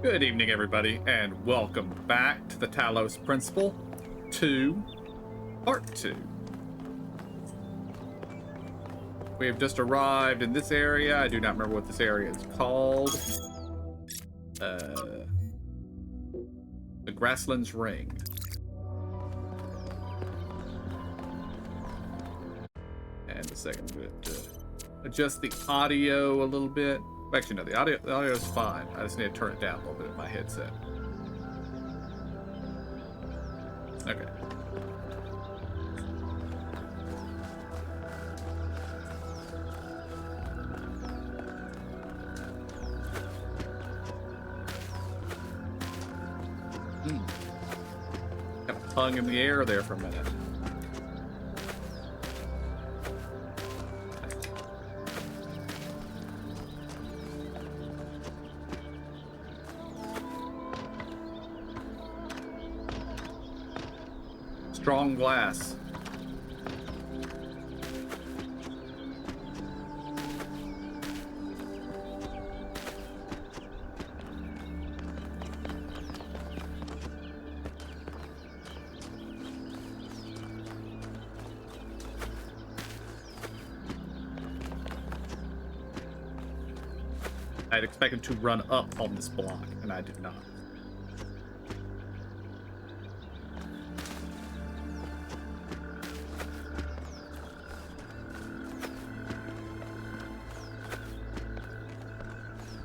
Good evening, everybody, and welcome back to the Talos Principle 2, Part 2. We have just arrived in this area. I do not remember what this area is called. The Grasslands Ring. And a second, I'm going to adjust the audio a little bit. Actually, no, the audio is fine. I just need to turn it down a little bit in my headset. Okay. Kind of hung in the air there for a minute. Strong glass. I'd expect him to run up on this block, and I did not.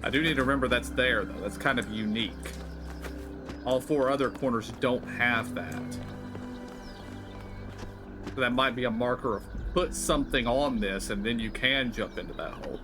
I do need to remember that's there, though. That's kind of unique. All four other corners don't have that. So that might be a marker of put something on this, and then you can jump into that hole.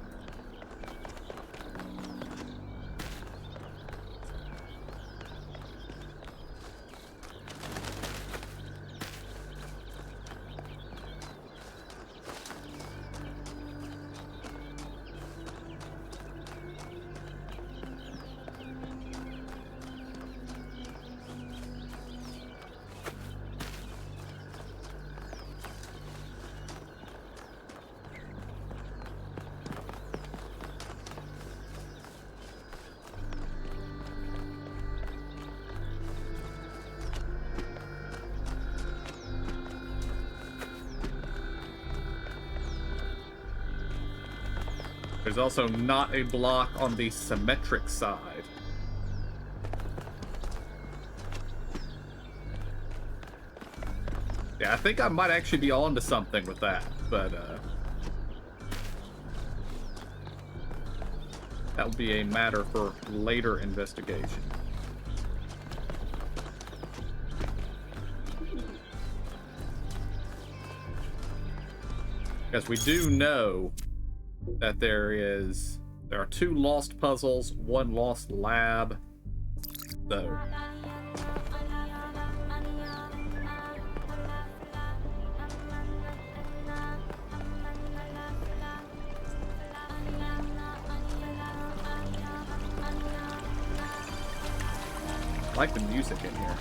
There's also not a block on the symmetric side. Yeah, I think I might actually be onto something with that, but that will be a matter for later investigation. Because we do know that there are two lost puzzles, one lost lab, though. I like the music in here.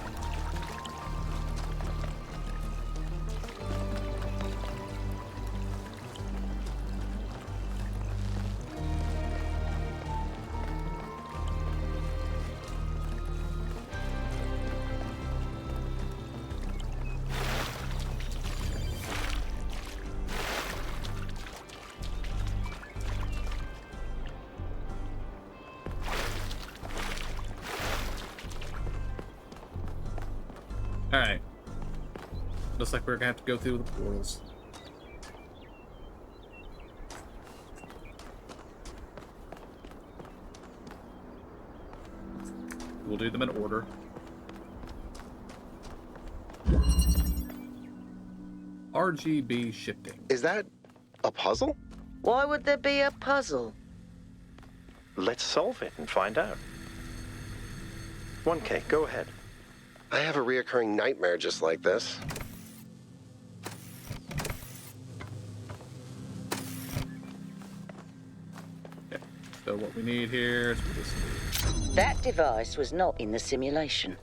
Alright. Looks like we're gonna have to go through the portals. We'll do them in order. RGB shifting. Is that a puzzle? Why would there be a puzzle? Let's solve it and find out. 1K, go ahead. I have a reoccurring nightmare just like this. Okay, so what we need here is this. That device was not in the simulation.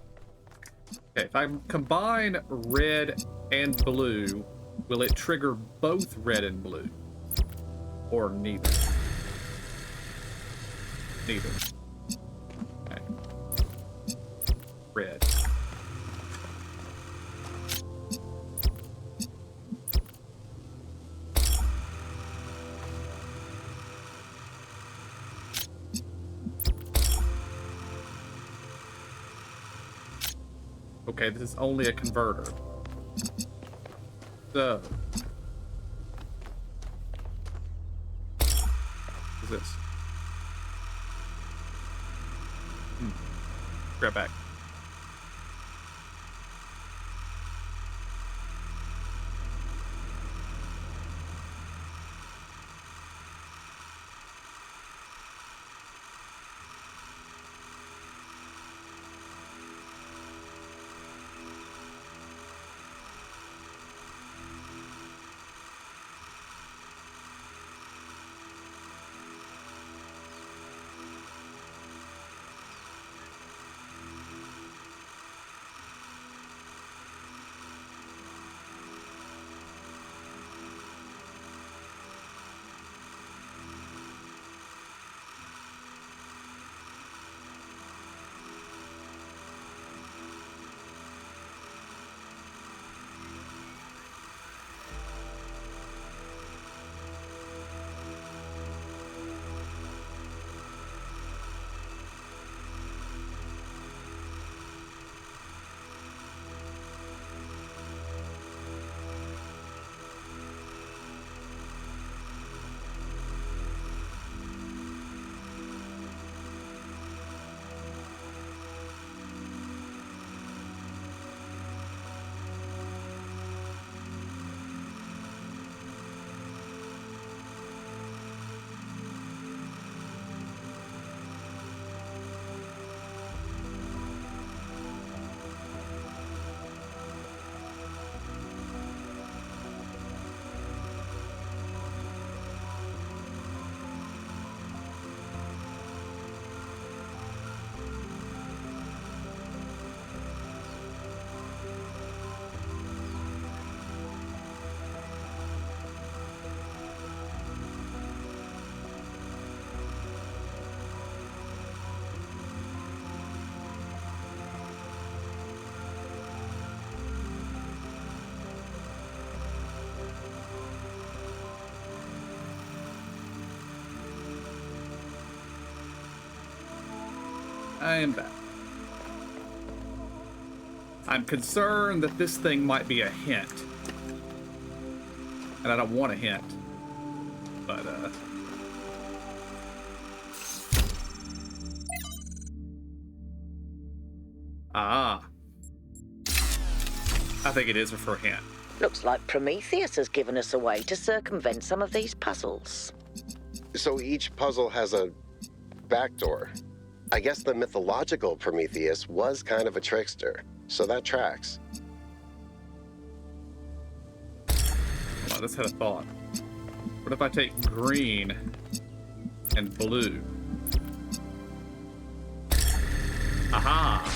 Okay, if I combine red and blue, will it trigger both red and blue? Or neither? Neither. Okay. red. Okay, this is only a converter. So, what's this? Grab back. I am back. I'm concerned that this thing might be a hint. And I don't want a hint. But, Ah. I think it is for a hint. Looks like Prometheus has given us a way to circumvent some of these puzzles. So each puzzle has a backdoor. I guess the mythological Prometheus was kind of a trickster, so that tracks. Hold on, let's have a thought. What if I take green and blue? Aha!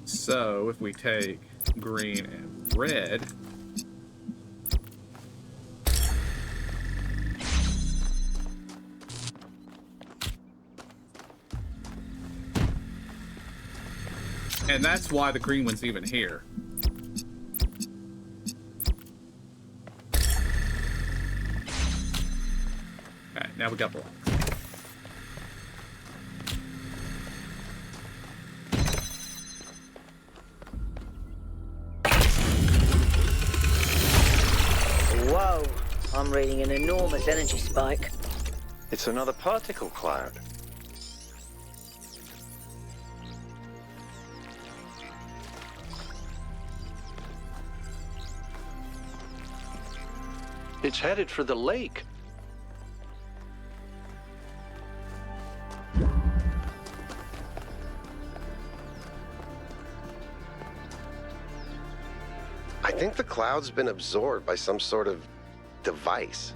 So, if we take green and red, and that's why the green one's even here. Okay, now we got blocks. Whoa, I'm reading an enormous energy spike. It's another particle cloud. It's headed for the lake. I think the cloud's been absorbed by some sort of device.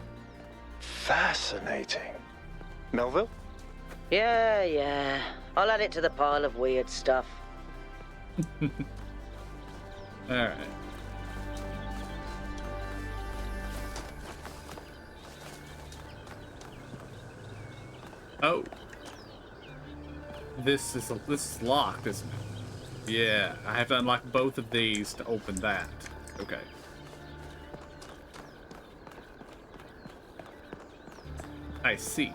Fascinating. Melville? Yeah. I'll add it to the pile of weird stuff. Alright. Oh. This is locked, isn't it? Yeah, I have to unlock both of these to open that. Okay. I see.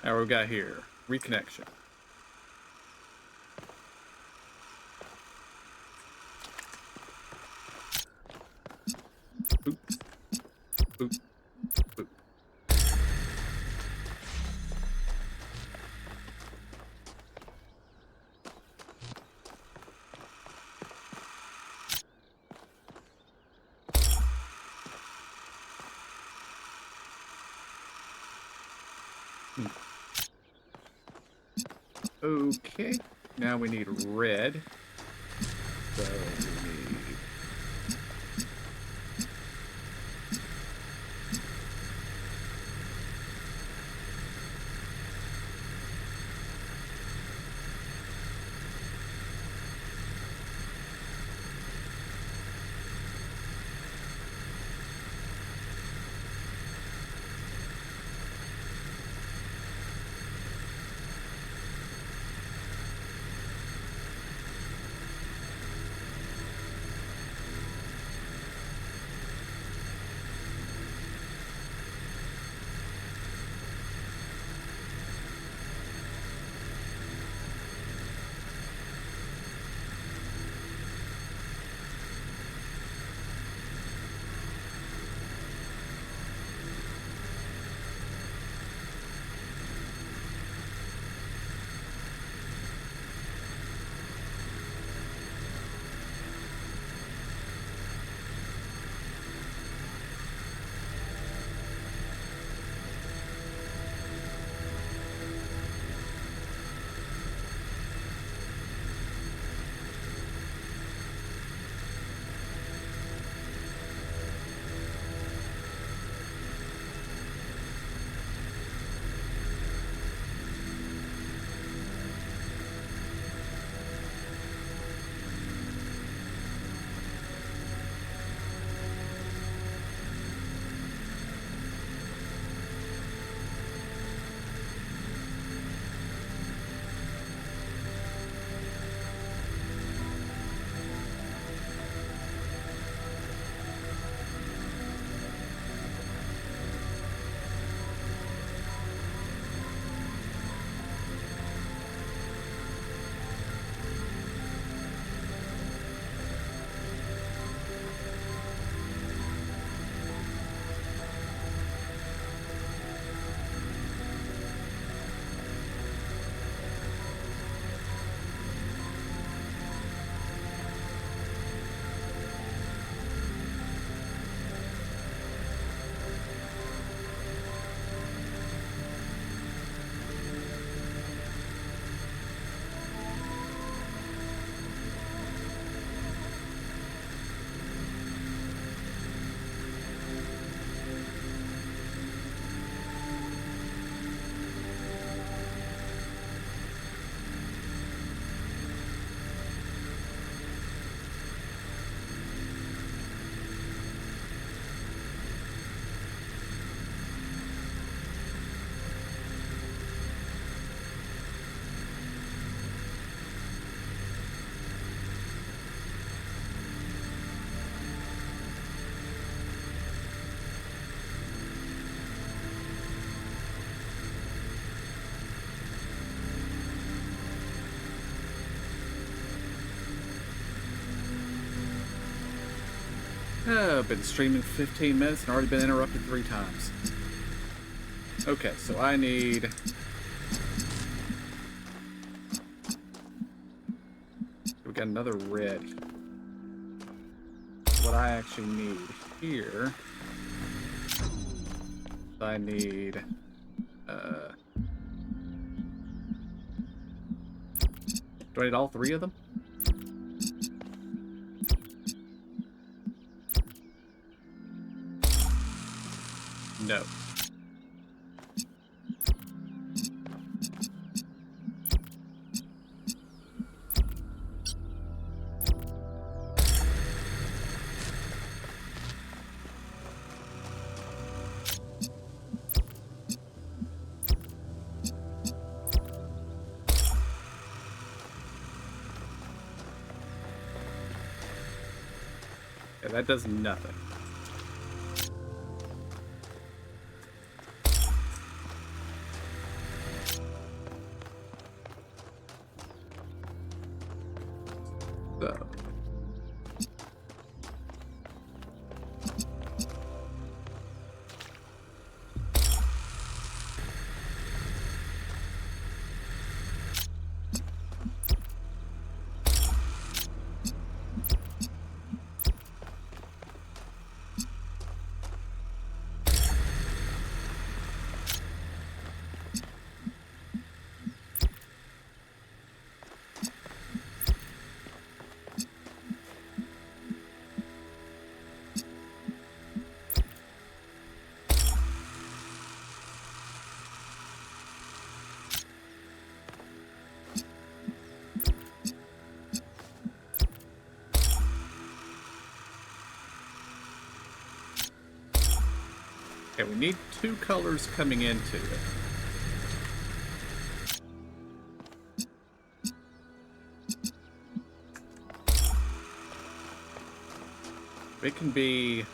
Now we've got here reconnection. Boop. Boop. Boop. Okay, now we need red. So we need... been streaming 15 minutes and already been interrupted 3 times. Okay, so I need... We got another red. What I actually need here... I need... Do I need all 3 of them? No. Okay, that does nothing. So. Okay, we need two colors coming into it. It can be...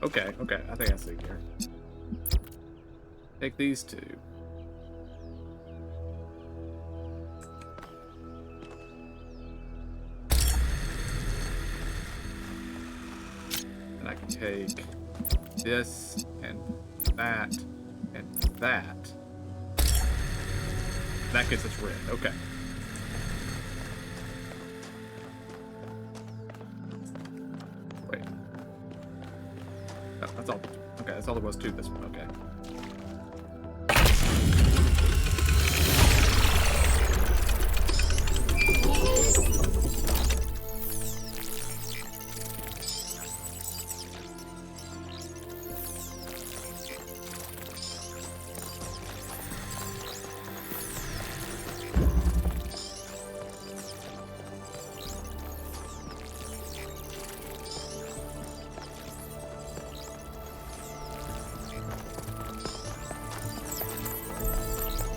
Okay, I think I see here. Take these two. And I can take this and that and that. That gets us red. Okay. Wait. Oh, that's all. Okay, that's all there was to this one. Okay.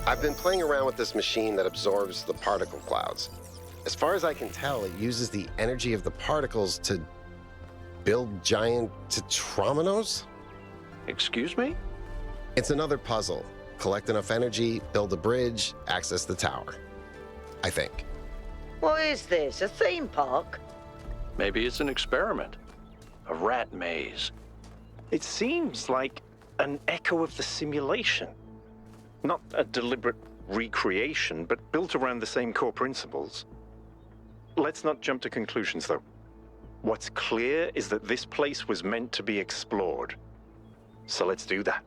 I've been playing around with this machine that absorbs the particle clouds. As far as I can tell, it uses the energy of the particles to build giant tetrominos? Excuse me? It's another puzzle. Collect enough energy, build a bridge, access the tower. I think. What is this, a theme park? Maybe it's an experiment. A rat maze. It seems like an echo of the simulation. Not a deliberate recreation, but built around the same core principles. Let's not jump to conclusions, though. What's clear is that this place was meant to be explored. So let's do that.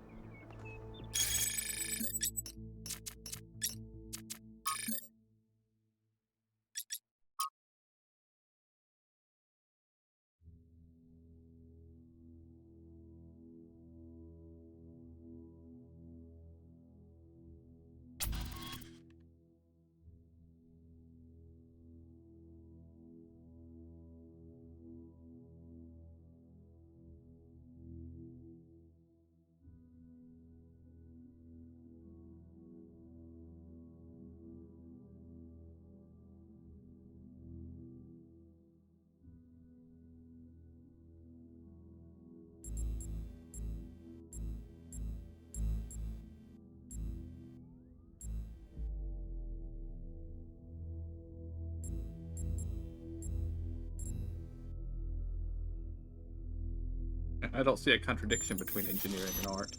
I don't see a contradiction between engineering and art.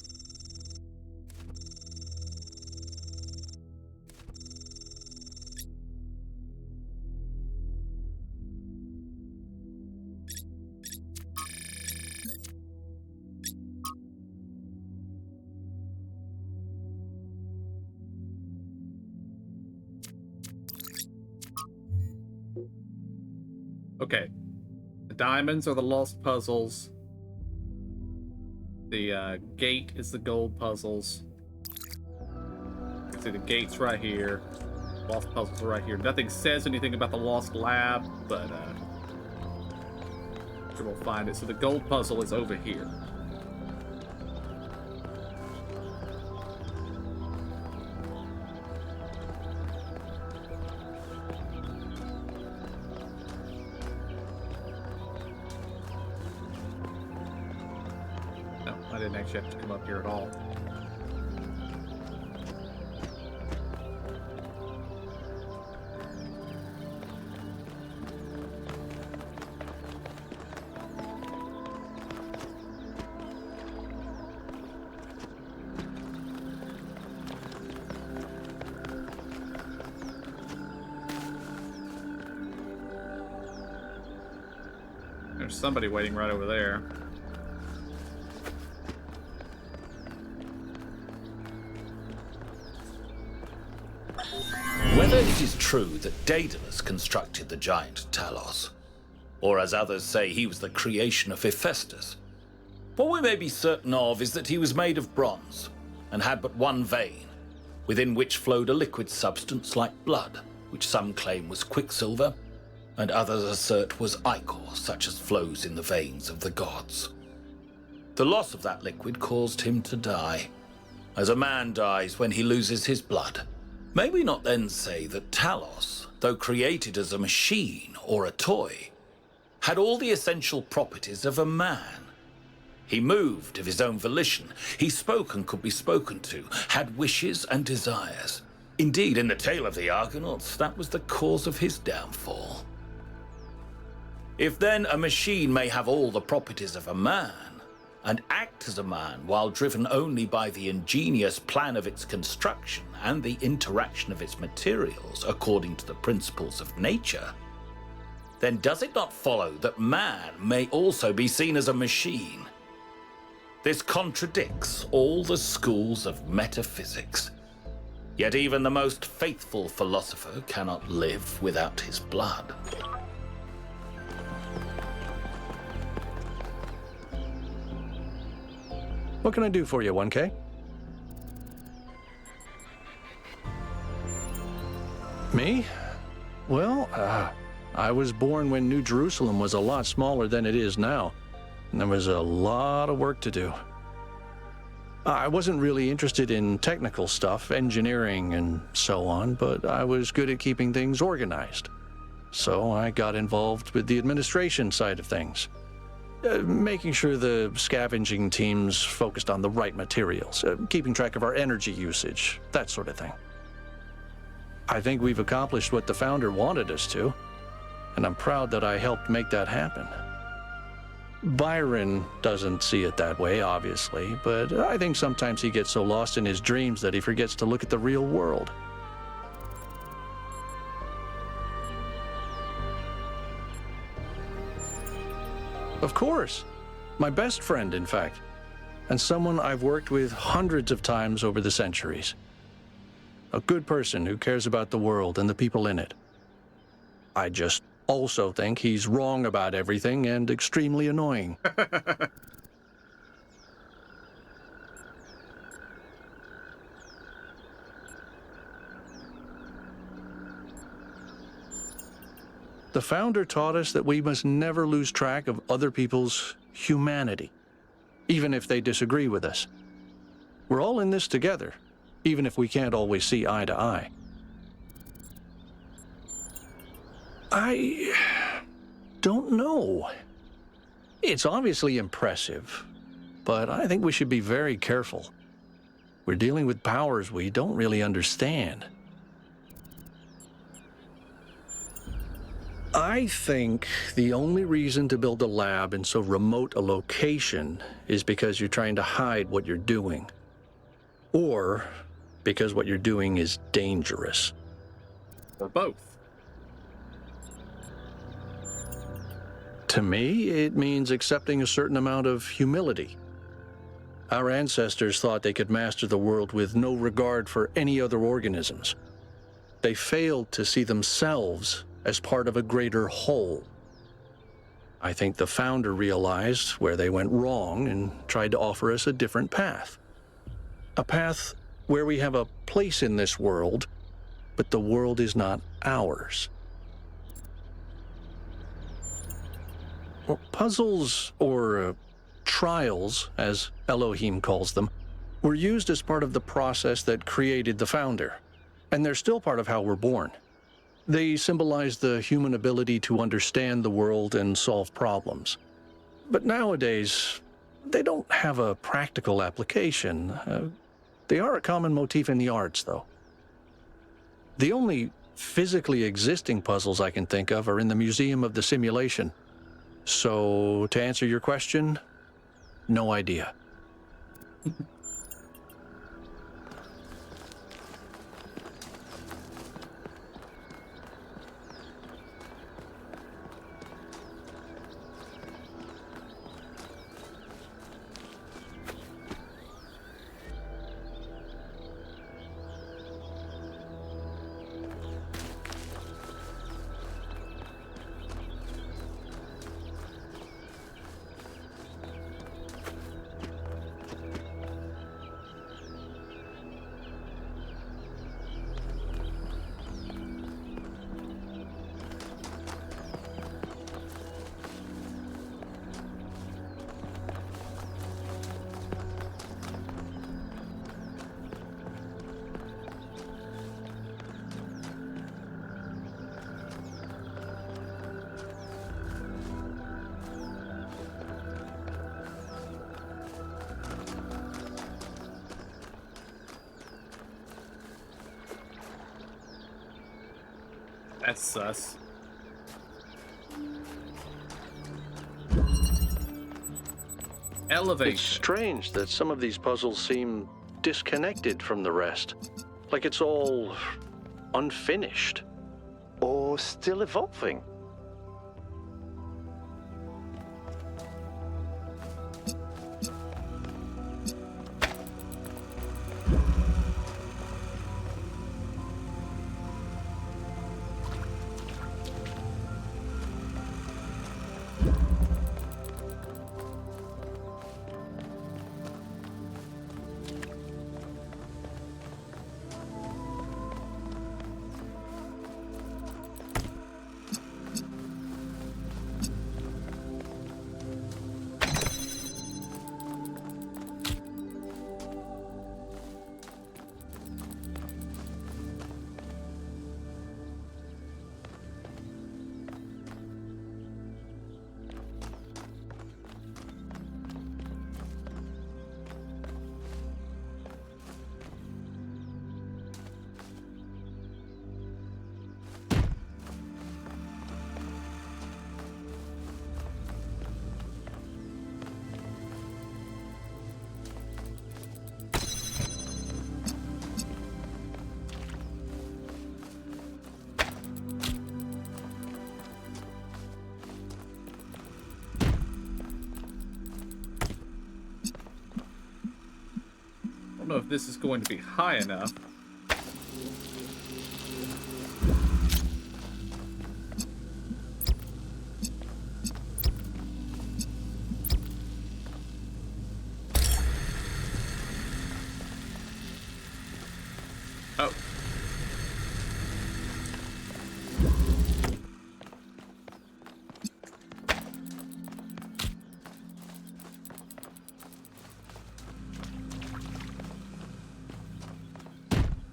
Okay. The diamonds are the lost puzzles. The gate is the gold puzzles. You can see the gate's right here. Lost puzzles are right here. Nothing says anything about the lost lab, but sure we'll find it. So the gold puzzle is over here. didn't actually have to come up here at all. There's somebody waiting right over there. Whether it is true that Daedalus constructed the giant Talos, or as others say he was the creation of Hephaestus, what we may be certain of is that he was made of bronze and had but one vein, within which flowed a liquid substance like blood, which some claim was quicksilver, and others assert was ichor, such as flows in the veins of the gods. The loss of that liquid caused him to die, as a man dies when he loses his blood. May we not then say that Talos, though created as a machine or a toy, had all the essential properties of a man? He moved of his own volition, he spoke and could be spoken to, had wishes and desires. Indeed, in the tale of the Argonauts, that was the cause of his downfall. If then a machine may have all the properties of a man, and act as a man while driven only by the ingenious plan of its construction and the interaction of its materials according to the principles of nature, then does it not follow that man may also be seen as a machine? This contradicts all the schools of metaphysics. Yet even the most faithful philosopher cannot live without his blood. What can I do for you, 1K? Me? Well, I was born when New Jerusalem was a lot smaller than it is now, and there was a lot of work to do. I wasn't really interested in technical stuff, engineering and so on, but I was good at keeping things organized. So I got involved with the administration side of things. Making sure the scavenging teams focused on the right materials, keeping track of our energy usage, that sort of thing. I think we've accomplished what the founder wanted us to, and I'm proud that I helped make that happen. Byron doesn't see it that way, obviously, but I think sometimes he gets so lost in his dreams that he forgets to look at the real world. Of course. My best friend, in fact. And someone I've worked with hundreds of times over the centuries. A good person who cares about the world and the people in it. I just also think he's wrong about everything and extremely annoying. The founder taught us that we must never lose track of other people's humanity, even if they disagree with us. We're all in this together, even if we can't always see eye to eye. I don't know. It's obviously impressive, but I think we should be very careful. We're dealing with powers we don't really understand. I think the only reason to build a lab in so remote a location is because you're trying to hide what you're doing. Or because what you're doing is dangerous. Or both. To me, it means accepting a certain amount of humility. Our ancestors thought they could master the world with no regard for any other organisms. They failed to see themselves as part of a greater whole. I think the founder realized where they went wrong and tried to offer us a different path. A path where we have a place in this world, but the world is not ours. Well, puzzles, or trials, as Elohim calls them, were used as part of the process that created the founder, and they're still part of how we're born. They symbolize the human ability to understand the world and solve problems. But nowadays, They don't have a practical application. They are a common motif in the arts, though. The only physically existing puzzles I can think of are in the Museum of the Simulation. So, to answer your question, no idea. That's sus. Elevation. It's strange that some of these puzzles seem disconnected from the rest. Like it's all unfinished. Or still evolving. I don't know if this is going to be high enough. Oh.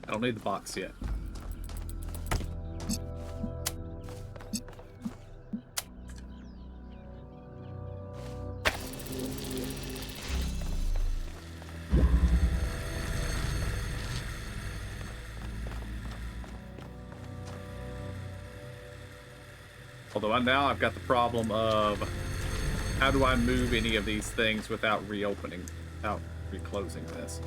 I don't need the box yet. Although now I've got the problem of how do I move any of these things without reopening, without reclosing this?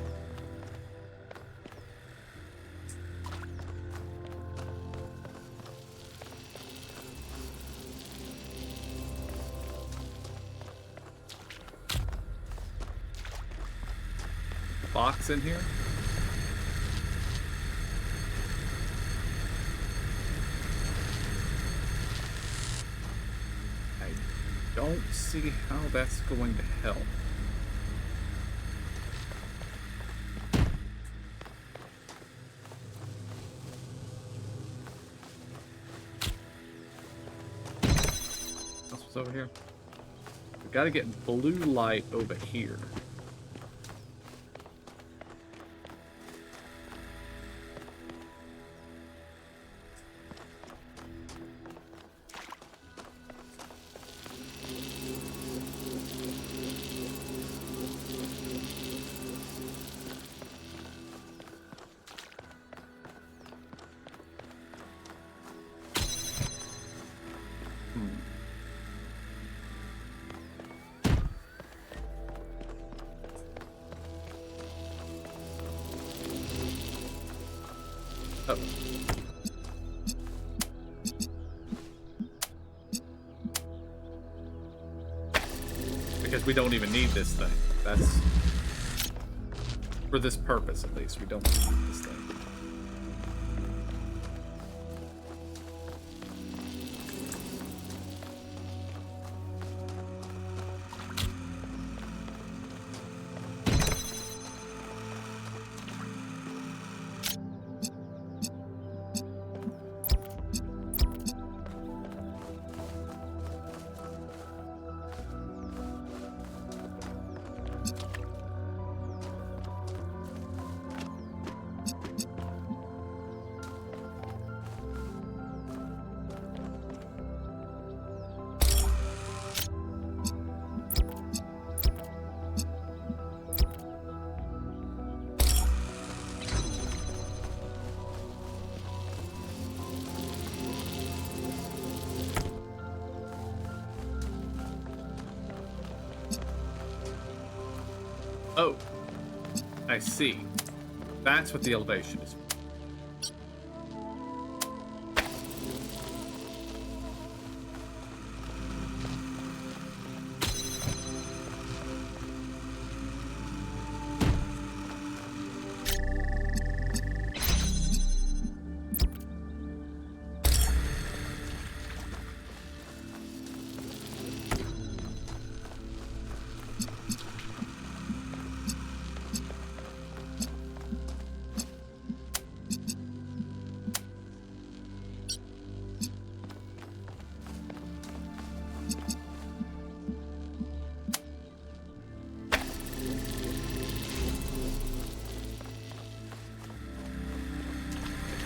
Box in here? I don't see how that's going to help. What's over here? We gotta get blue light over here. Oh. Because we don't even need this thing. That's... For this purpose, at least, we don't need this thing. Oh, I see. That's what the elevation is.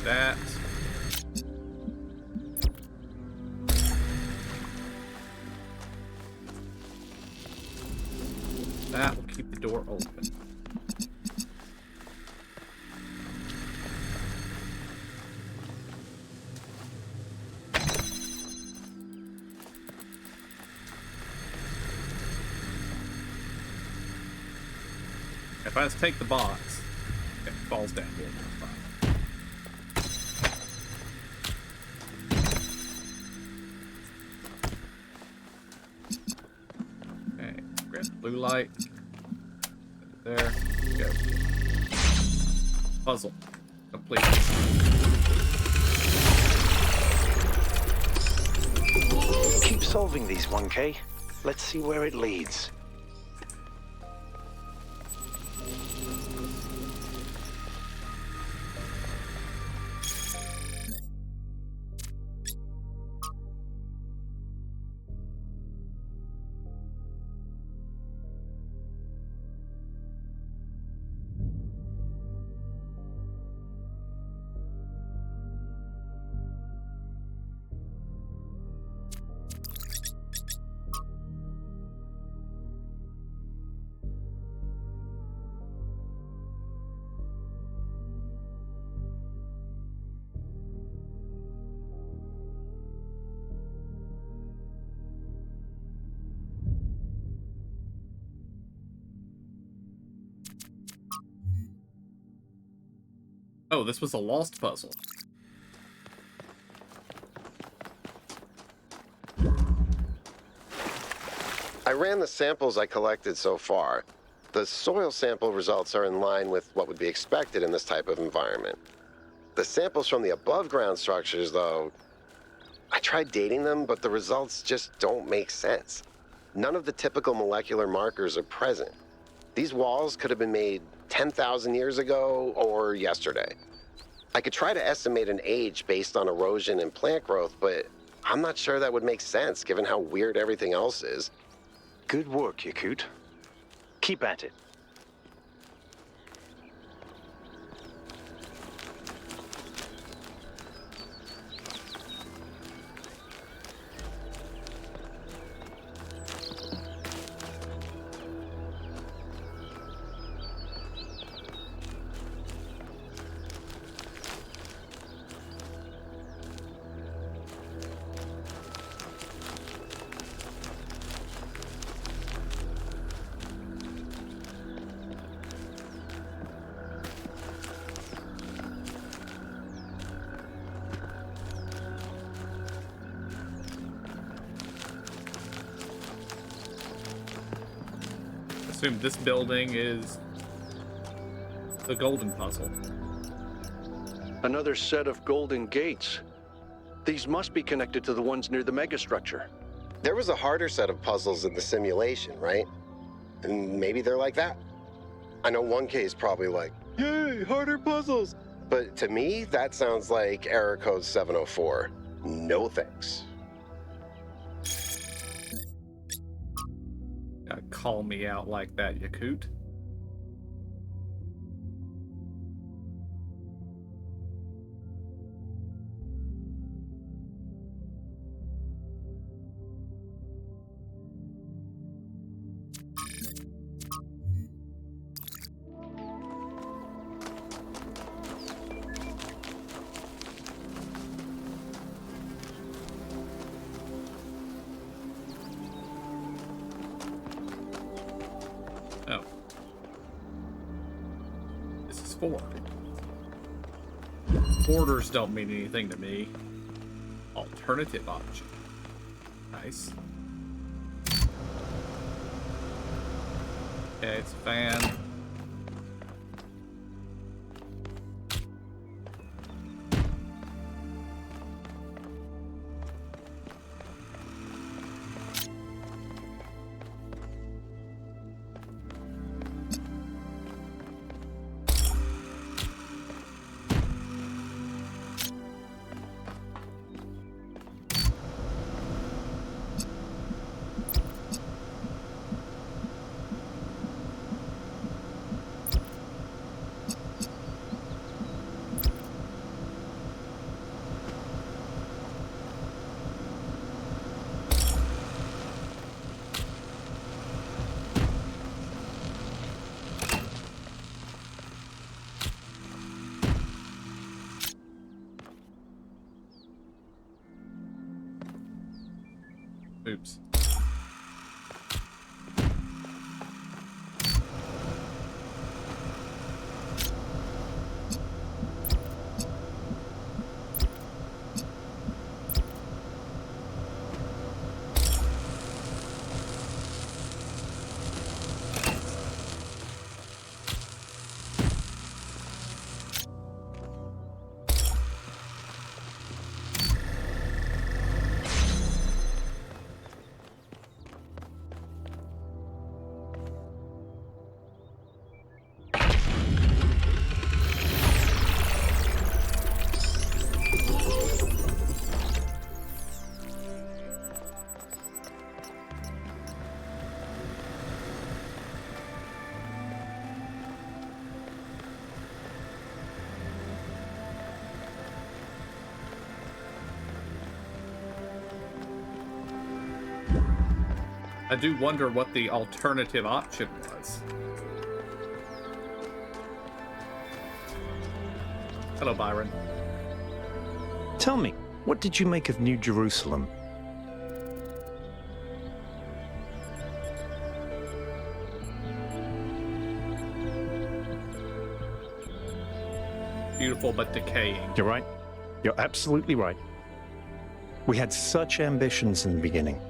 That. That will keep the door open. If I just take the box, okay, it falls down here. That's fine. Blue light. There. Go. Puzzle. Complete. Keep solving these, 1K. Let's see where it leads. Oh, this was a lost puzzle. I ran the samples I collected so far. The soil sample results are in line with what would be expected in this type of environment. The samples from the above-ground structures, though, I tried dating them, but the results just don't make sense. None of the typical molecular markers are present. These walls could have been made 10,000 years ago or yesterday. I could try to estimate an age based on erosion and plant growth, but I'm not sure that would make sense given how weird everything else is. Good work, Yakut. Keep at it. assume this building is the golden puzzle. Another set of golden gates. These must be connected to the ones near the megastructure. There was a harder set of puzzles in the simulation, right? And maybe they're like that. I know 1K is probably like, yay, harder puzzles. But to me, that sounds like error code 704. No thanks. Gotta call me out like that, Yakut. Oh. This is 4. Borders don't mean anything to me. Alternative option. Nice. Okay, it's a fan. Oops. I do wonder what the alternative option was. Hello, Byron. Tell me, what did you make of New Jerusalem? Beautiful but decaying. You're right. You're absolutely right. We had such ambitions in the beginning.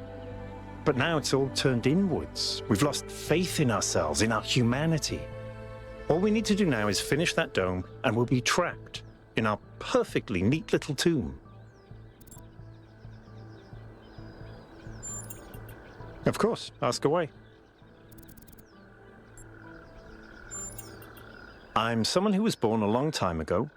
But now it's all turned inwards. We've lost faith in ourselves, in our humanity. All we need to do now is finish that dome, and we'll be trapped in our perfectly neat little tomb. Of course, ask away. I'm someone who was born a long time ago,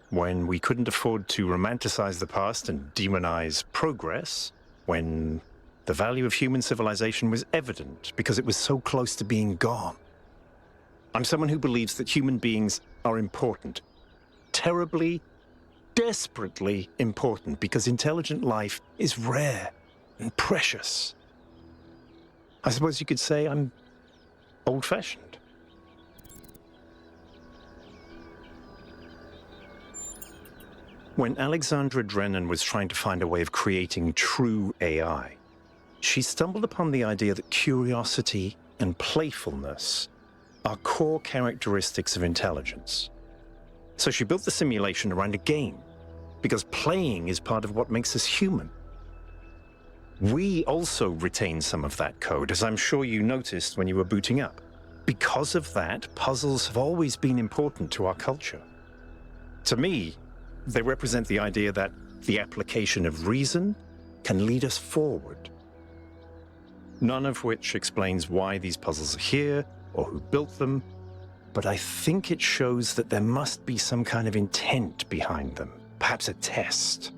when we couldn't afford to romanticize the past and demonize progress, when the value of human civilization was evident because it was so close to being gone. I'm someone who believes that human beings are important. Terribly, desperately important, because intelligent life is rare and precious. I suppose you could say I'm old-fashioned. When Alexandra Drennan was trying to find a way of creating true AI, she stumbled upon the idea that curiosity and playfulness are core characteristics of intelligence. So she built the simulation around a game, because playing is part of what makes us human. We also retain some of that code, as I'm sure you noticed when you were booting up. because of that, puzzles have always been important to our culture. To me, they represent the idea that the application of reason can lead us forward. None of which explains why these puzzles are here or who built them, but I think it shows that there must be some kind of intent behind them, perhaps a test.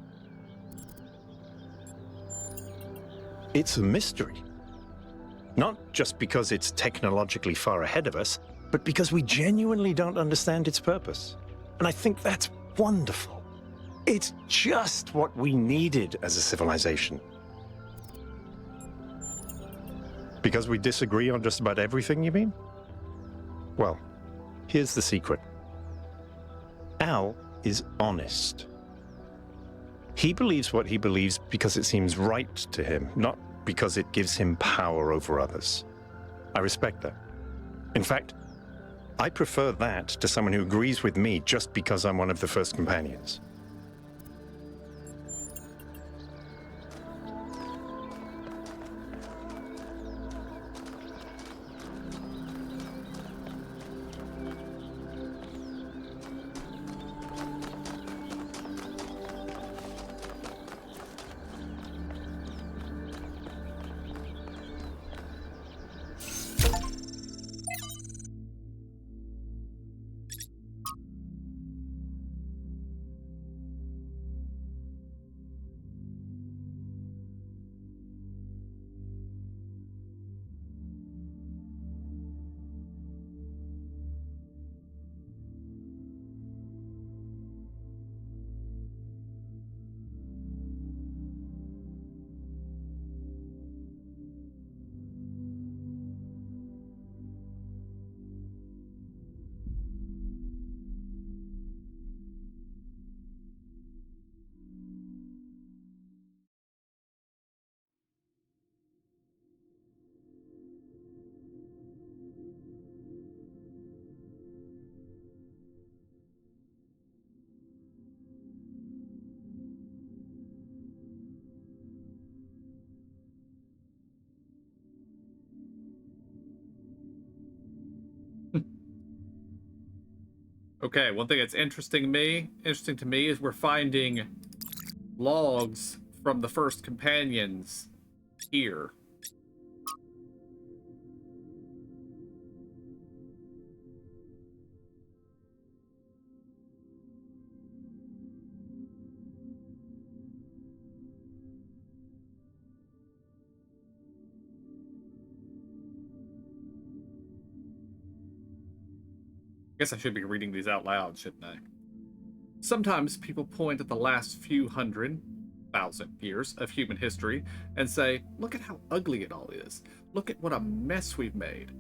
It's a mystery. Not just because it's technologically far ahead of us, but because we genuinely don't understand its purpose. And I think that's wonderful. It's just what we needed as a civilization. Because we disagree on just about everything, you mean? Well, here's the secret. Al is honest. He believes what he believes because it seems right to him, not because it gives him power over others. I respect that. In fact, I prefer that to someone who agrees with me just because I'm one of the first companions. Okay, one thing that's interesting to me is we're finding logs from the first companions here. I guess I should be reading these out loud, shouldn't I? Sometimes people point at the last few 100,000 years of human history and say, look at how ugly it all is. Look at what a mess we've made.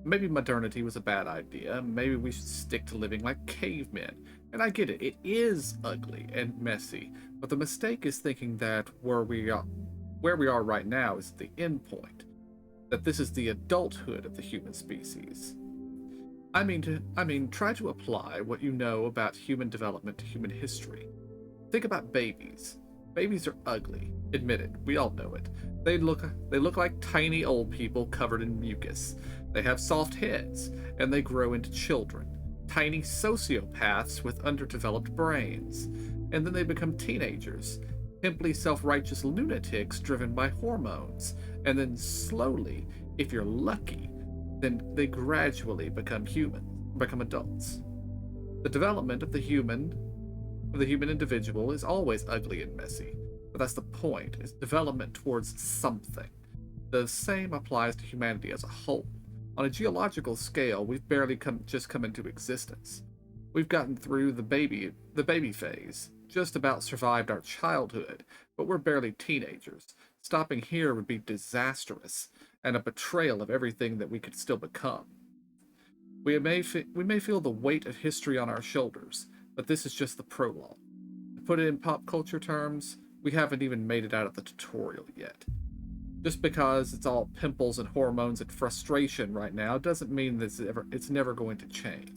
Maybe modernity was a bad idea. Maybe we should stick to living like cavemen. And I get it. It is ugly and messy. But the mistake is thinking that where we are right now is the end point. That this is the adulthood of the human species. I mean, try to apply what you know about human development to human history. Think about babies. Babies are ugly. Admit it. We all know it. They look like tiny old people covered in mucus. They have soft heads, and they grow into children. Tiny sociopaths with underdeveloped brains. And then they become teenagers. Pimply self-righteous lunatics driven by hormones. And then slowly, if you're lucky, then they gradually become adults. The development of the human individual is always ugly and messy, but that's the point, is development towards something. The same applies to humanity as a whole. On a geological scale, we've barely come into existence. We've gotten through the baby phase, just about survived our childhood, but we're barely teenagers. Stopping here would be disastrous, and a betrayal of everything that we could still become. We may feel the weight of history on our shoulders, but this is just the prologue. To put it in pop culture terms, we haven't even made it out of the tutorial yet. Just because it's all pimples and hormones and frustration right now doesn't mean that it's never going to change.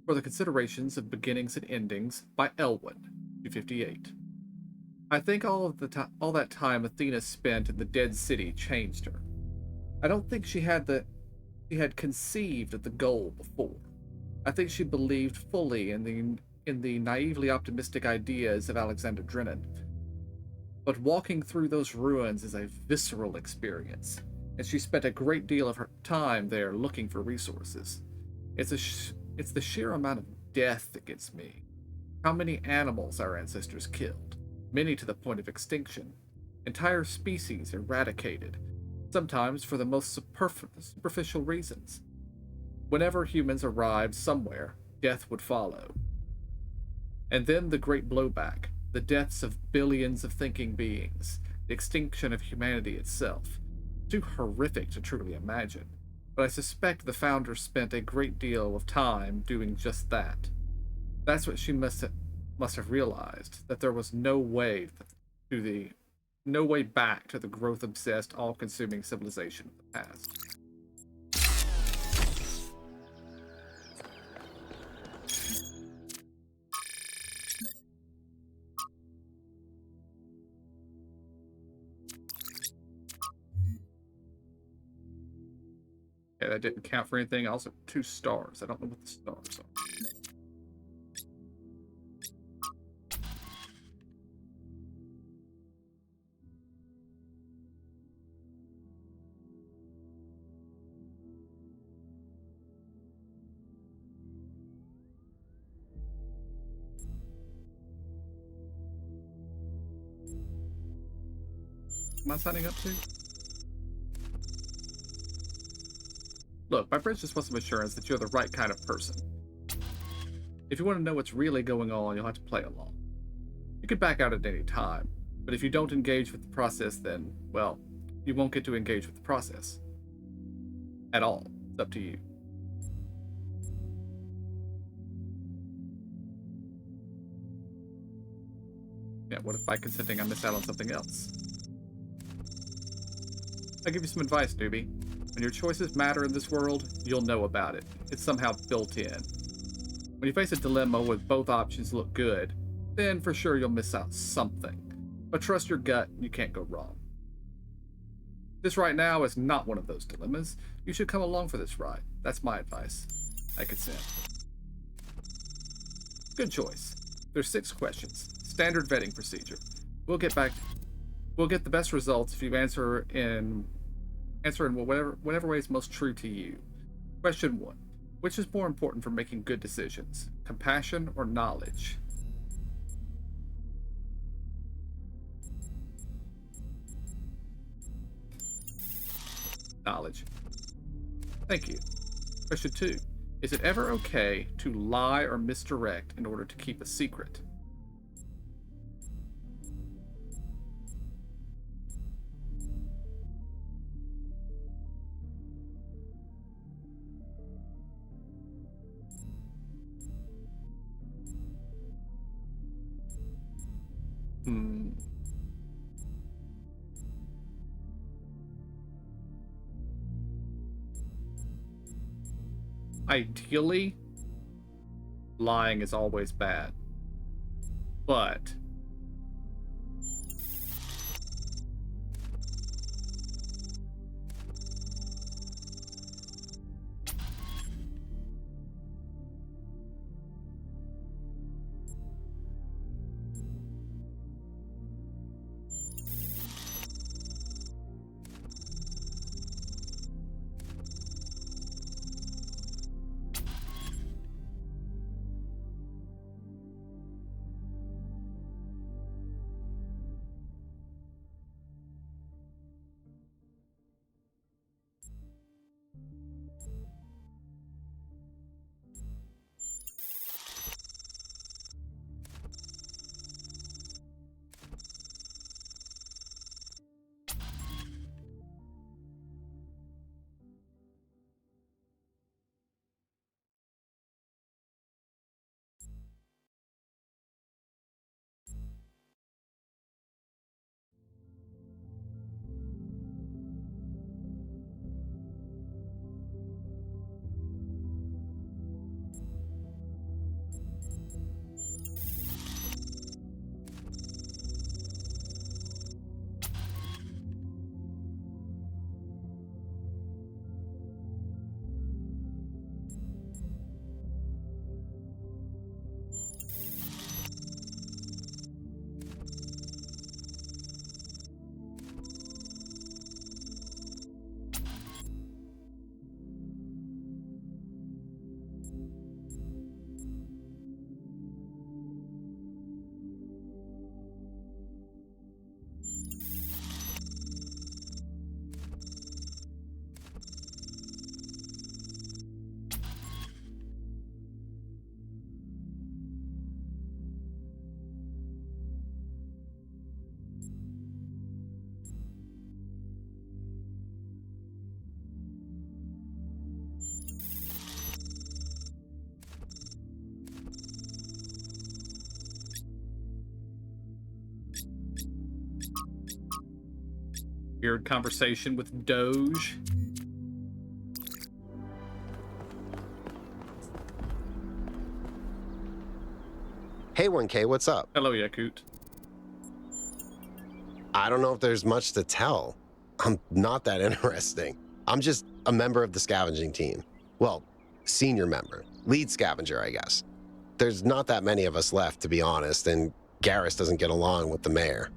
For the Considerations of Beginnings and Endings by Elwyn, 258. I think all that time Athena spent in the dead city changed her. I don't think she had conceived of the goal before. I think she believed fully in the naively optimistic ideas of Alexander Drennan. But walking through those ruins is a visceral experience, and she spent a great deal of her time there looking for resources. It's the sheer amount of death that gets me. How many animals our ancestors killed, many to the point of extinction, entire species eradicated, sometimes for the most superficial reasons. Whenever humans arrived somewhere, death would follow. And then the great blowback, the deaths of billions of thinking beings, the extinction of humanity itself. Too horrific to truly imagine, but I suspect the founder spent a great deal of time doing just that. That's what she must have realized, that there was no way back to the growth-obsessed, all-consuming civilization of the past. Okay, that didn't count for anything. Also, 2 stars. I don't know what the stars are. Am I signing up to? Look, my friend just wants some assurance that you're the right kind of person. If you want to know what's really going on, you'll have to play along. You could back out at any time, but if you don't engage with the process, then, well, you won't get to engage with the process. At all. It's up to you. Yeah, what if by consenting I miss out on something else? I'll give you some advice, newbie. When your choices matter in this world, you'll know about it. It's somehow built in. When you face a dilemma with both options look good, then for sure you'll miss out something. But trust your gut, you can't go wrong. This right now is not one of those dilemmas. You should come along for this ride. That's my advice. I consent. Good choice. There's 6 questions. Standard vetting procedure. We'll get the best results if you answer in whatever way is most true to you. Question 1. Which is more important for making good decisions? Compassion or knowledge? Knowledge. Thank you. Question 2. Is it ever okay to lie or misdirect in order to keep a secret? Ideally, lying is always bad. But Weird conversation with Doge. Hey, 1K, what's up? Hello, Yakut. I don't know if there's much to tell. I'm not that interesting. I'm just a member of the scavenging team. Well, senior member. Lead scavenger, I guess. There's not that many of us left, to be honest, and Garrus doesn't get along with the mayor.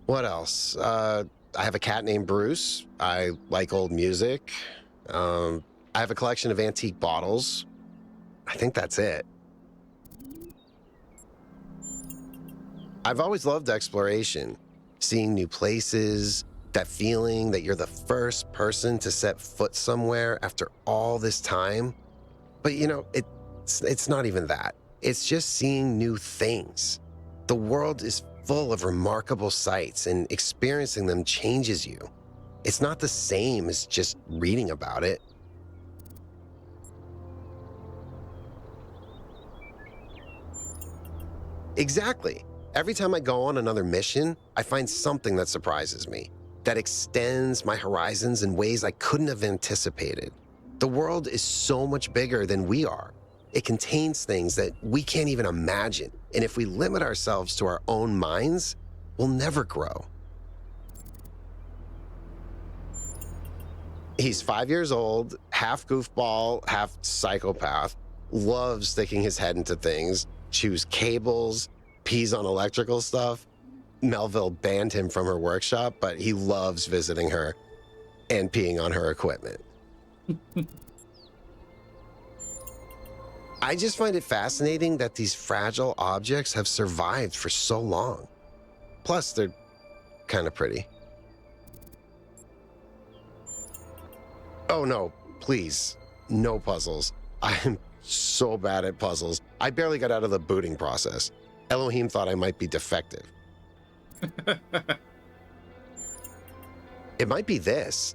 What else? I have a cat named Bruce. I like old music. I have a collection of antique bottles. I think that's it. I've always loved exploration, seeing new places, that feeling that you're the first person to set foot somewhere after all this time. But you know, it's not even that. It's just seeing new things. The world is full of remarkable sights, and experiencing them changes you. It's not the same as just reading about it. Exactly. Every time I go on another mission, I find something that surprises me, that extends my horizons in ways I couldn't have anticipated. The world is so much bigger than we are. It contains things that we can't even imagine. And if we limit ourselves to our own minds, we'll never grow. He's 5 years old, half goofball, half psychopath, loves sticking his head into things, chews cables, pees on electrical stuff. Melville banned him from her workshop, but he loves visiting her and peeing on her equipment. I just find it fascinating that these fragile objects have survived for so long. Plus, they're kind of pretty. Oh no, please, no puzzles. I'm so bad at puzzles. I barely got out of the booting process. Elohim thought I might be defective. It might be this.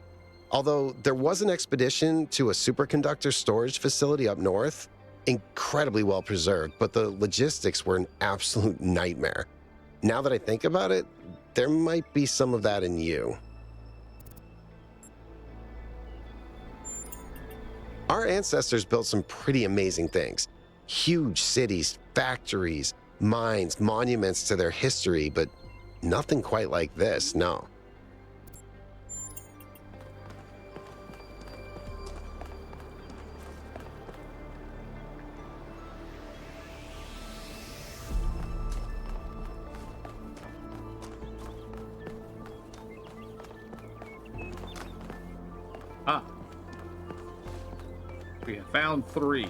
Although there was an expedition to a superconductor storage facility up north, incredibly well preserved, but the logistics were an absolute nightmare. Now that I think about it, there might be some of that in you. Our ancestors built some pretty amazing things. Huge cities, factories, mines, monuments to their history, but nothing quite like this, no. Ah. We have found 3.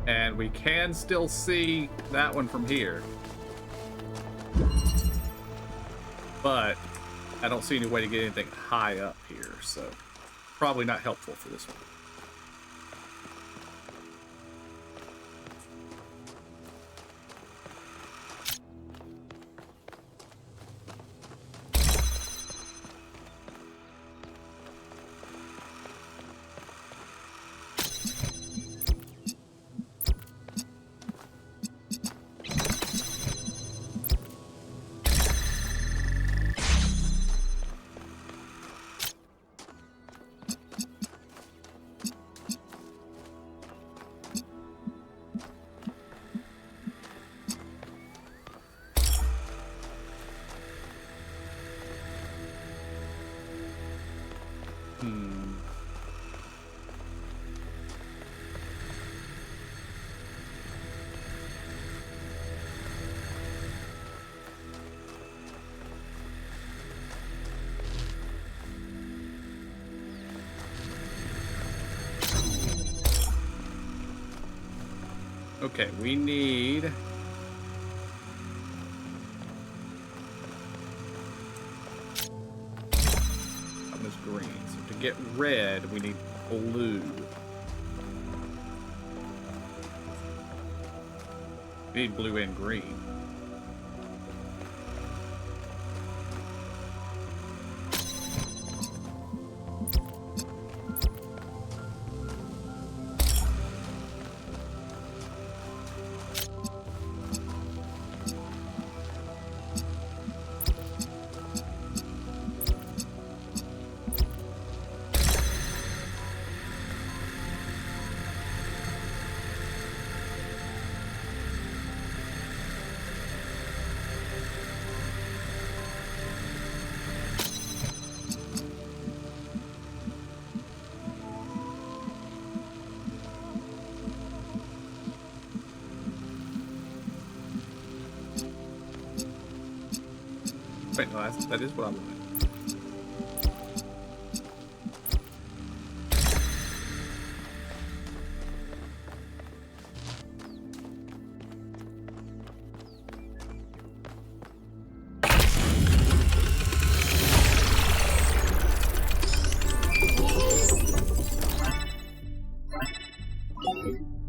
And we can still see that one from here. But I don't see any way to get anything high up here, so probably not helpful for this one. Okay, we need... That was green. So to get red, we need blue. We need blue and green. right, no, that is what I'm doing.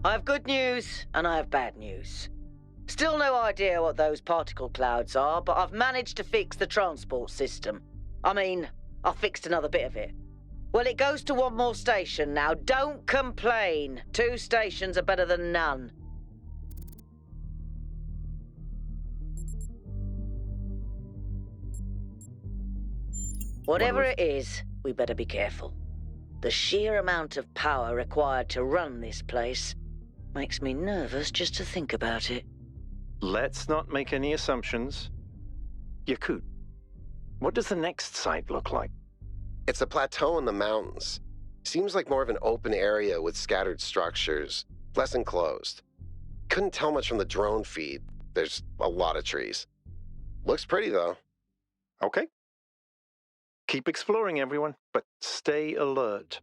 I have good news and I have bad news. Still no idea what those particle clouds are, but I've managed to fix the transport system. I mean, I fixed another bit of it. Well, it goes to one more station now. Don't complain. 2 stations are better than none. Whatever it is, we better be careful. The sheer amount of power required to run this place makes me nervous just to think about it. Let's not make any assumptions. Yakut, what does the next site look like? It's a plateau in the mountains. Seems like more of an open area with scattered structures, less enclosed. Couldn't tell much from the drone feed. There's a lot of trees. Looks pretty, though. Okay. Keep exploring, everyone, but stay alert.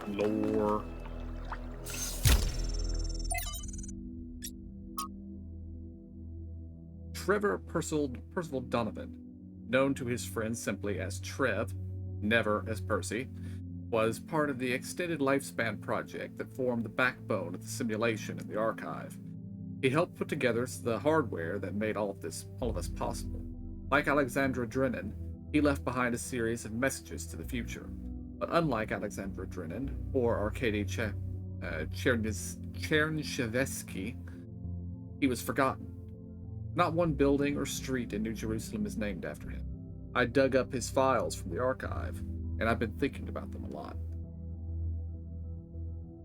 Lore. Trevor Percival Donovan, known to his friends simply as Trev, never as Percy, was part of the Extended Lifespan project that formed the backbone of the simulation in the archive. He helped put together the hardware that made all of this possible. Like Alexandra Drennan, he left behind a series of messages to the future. But unlike Alexandra Drennan or Arkady Chernyshevsky, he was forgotten. Not one building or street in New Jerusalem is named after him. I dug up his files from the archive, and I've been thinking about them a lot.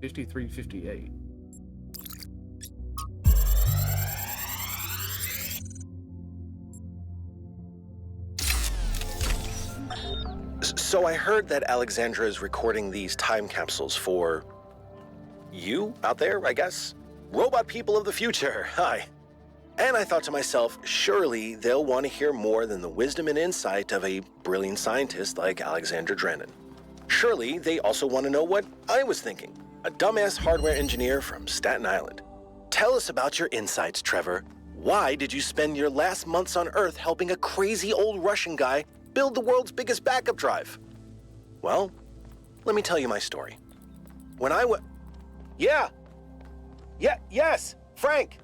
5358. So I heard that Alexandra is recording these time capsules for you out there, I guess? Robot people of the future, hi. And I thought to myself, surely they'll want to hear more than the wisdom and insight of a brilliant scientist like Alexandra Drennan. Surely they also want to know what I was thinking, a dumbass hardware engineer from Staten Island. Tell us about your insights, Trevor. Why did you spend your last months on Earth helping a crazy old Russian guy build the world's biggest backup drive? Well, let me tell you my story. When I was... Yes, Frank.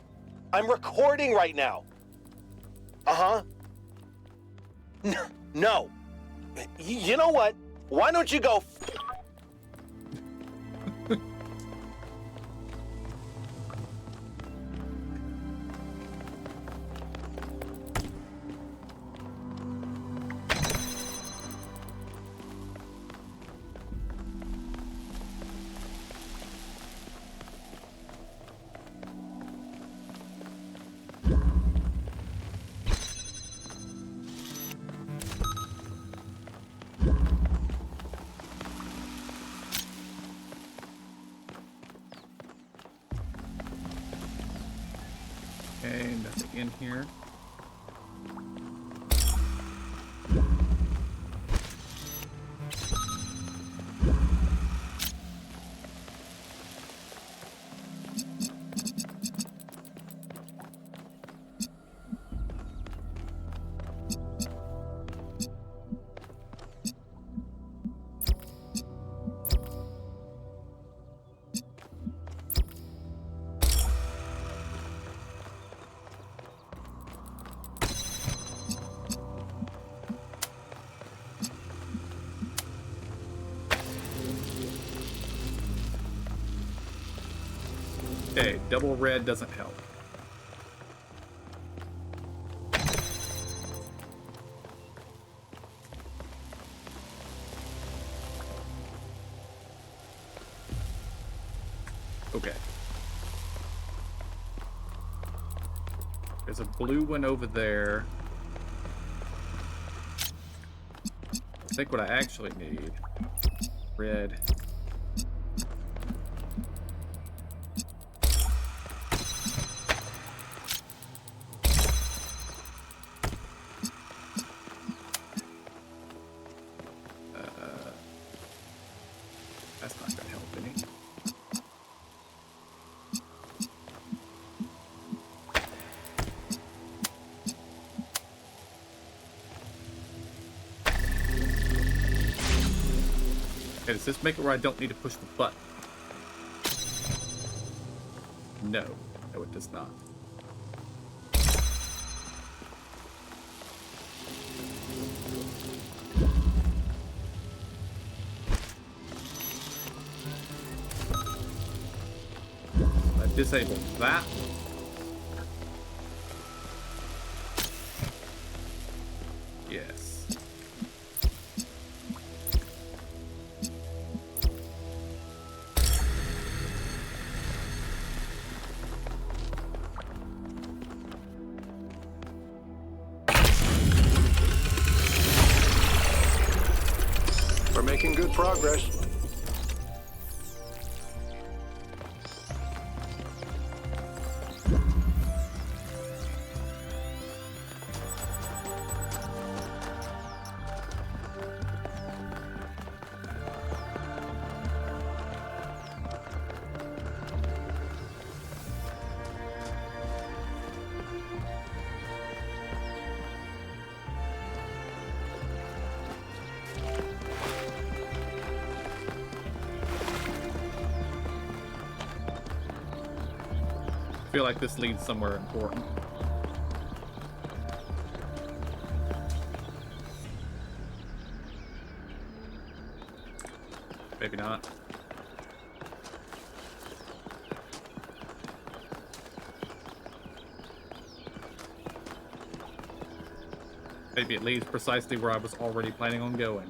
I'm recording right now. Uh-huh. No. You know what? Why don't you go... Okay, nothing in here. Okay, double red doesn't help. Okay. There's a blue one over there. I think what I actually need, red. That's not gonna help any. Okay, does this make it where I don't need to push the button? No. No, it does not. I disable that. Yes. We're making good progress. I feel like this leads somewhere important. Maybe not. Maybe it leads precisely where I was already planning on going.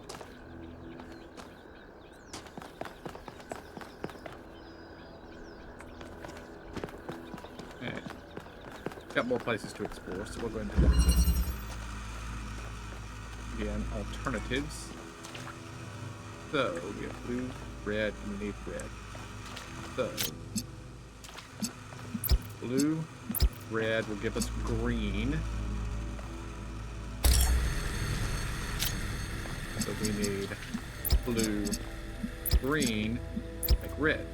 Got more places to explore, so we'll go ahead and do this. Again, alternatives. So, we have blue, red, and we need red. So, blue, red will give us green. So we need blue, green, like red.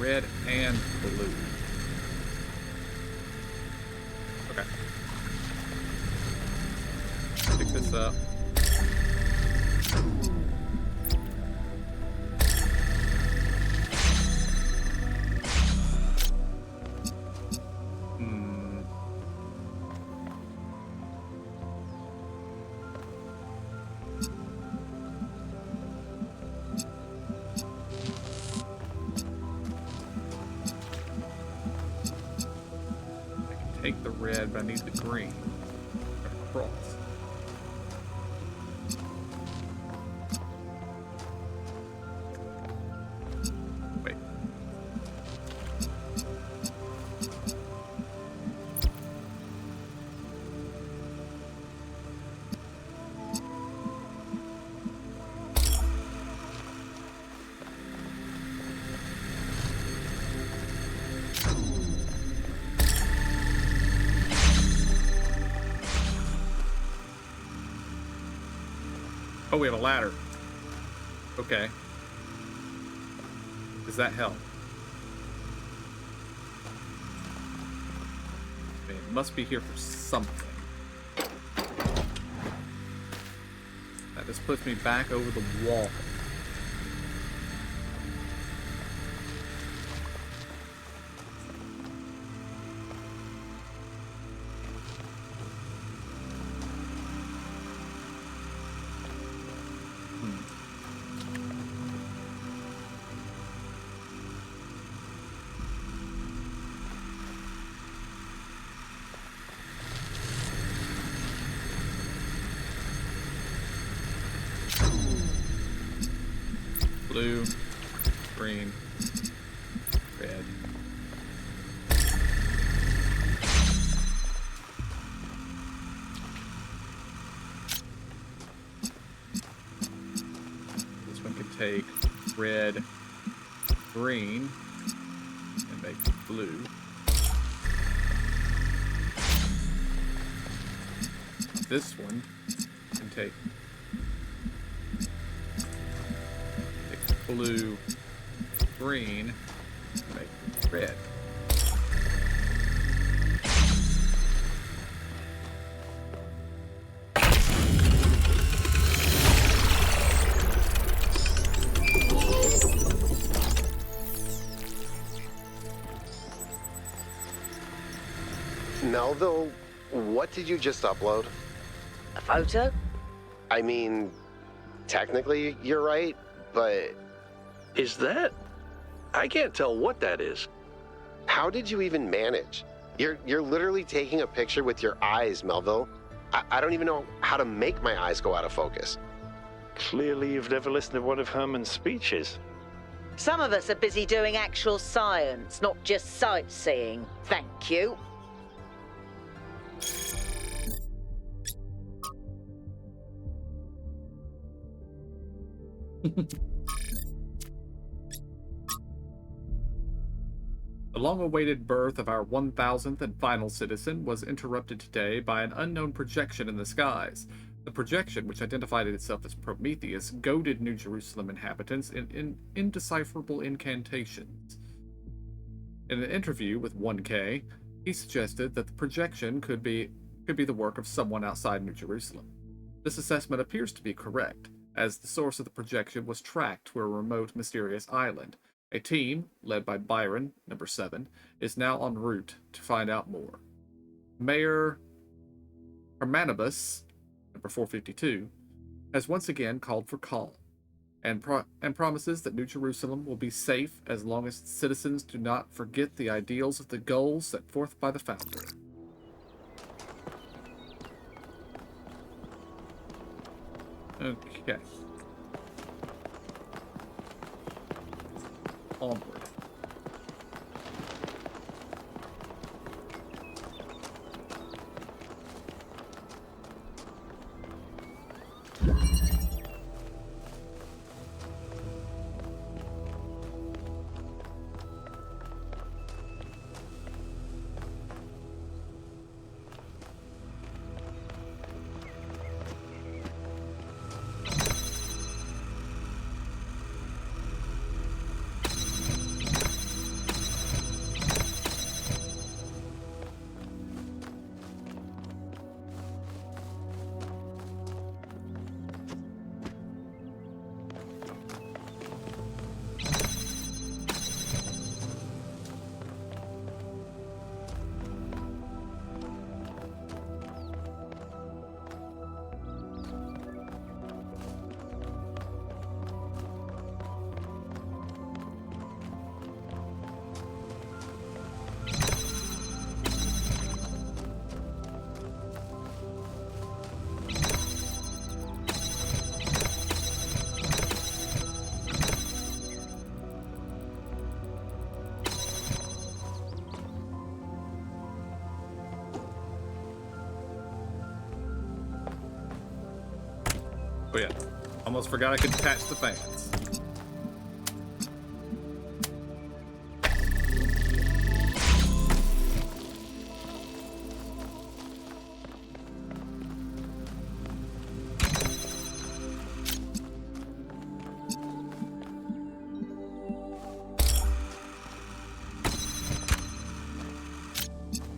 Red and blue. Okay. Pick this up. Take the red, but I need the green. Cross. Wait. Oh, we have a ladder. Okay. Does that help? It must be here for something. That just puts me back over the wall. Blue, green, red. This one can take red, green, and make blue. This one can take blue, green, make red. Melville, what did you just upload? A photo? I mean, technically you're right, but Is that? I can't tell what that is. how did you even manage? You're literally taking a picture with your eyes, Melville. I don't even know how to make my eyes go out of focus. Clearly, you've never listened to one of Herman's speeches. Some of us are busy doing actual science, not just sightseeing. Thank you. The long-awaited birth of our 1000th and final citizen was interrupted today by an unknown projection in the skies. The projection, which identified itself as Prometheus, goaded New Jerusalem inhabitants in indecipherable incantations. In an interview with 1K, he suggested that the projection could be the work of someone outside New Jerusalem. This assessment appears to be correct, as the source of the projection was tracked to a remote, mysterious island. A team, led by Byron, number 7, is now en route to find out more. Mayor Hermanibus, number 452, has once again called for calm, and promises that New Jerusalem will be safe as long as citizens do not forget the ideals of the goals set forth by the founder. Okay. Onward. Oh yeah, almost forgot I could attach the fans.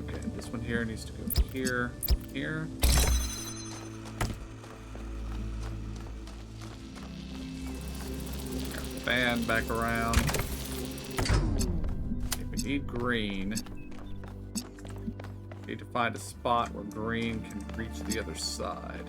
Okay, this one here needs to go here, here. fan back around. Okay, we need green. Need to find a spot where green can reach the other side.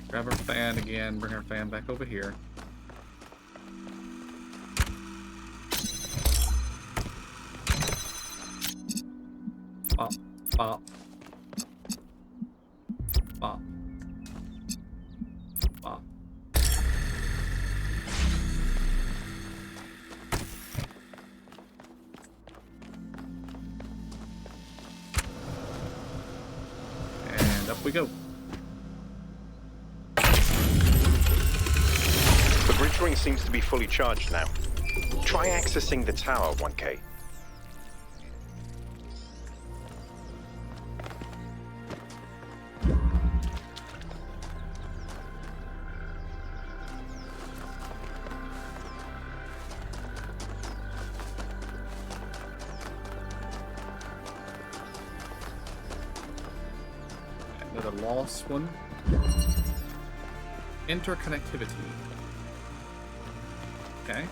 Grab our fan again, bring our fan back over here. Pop, pop, pop, pop. And up we go. The bridge ring seems to be fully charged now. Try accessing the tower, 1K. Another lost one. Interconnectivity. Okay.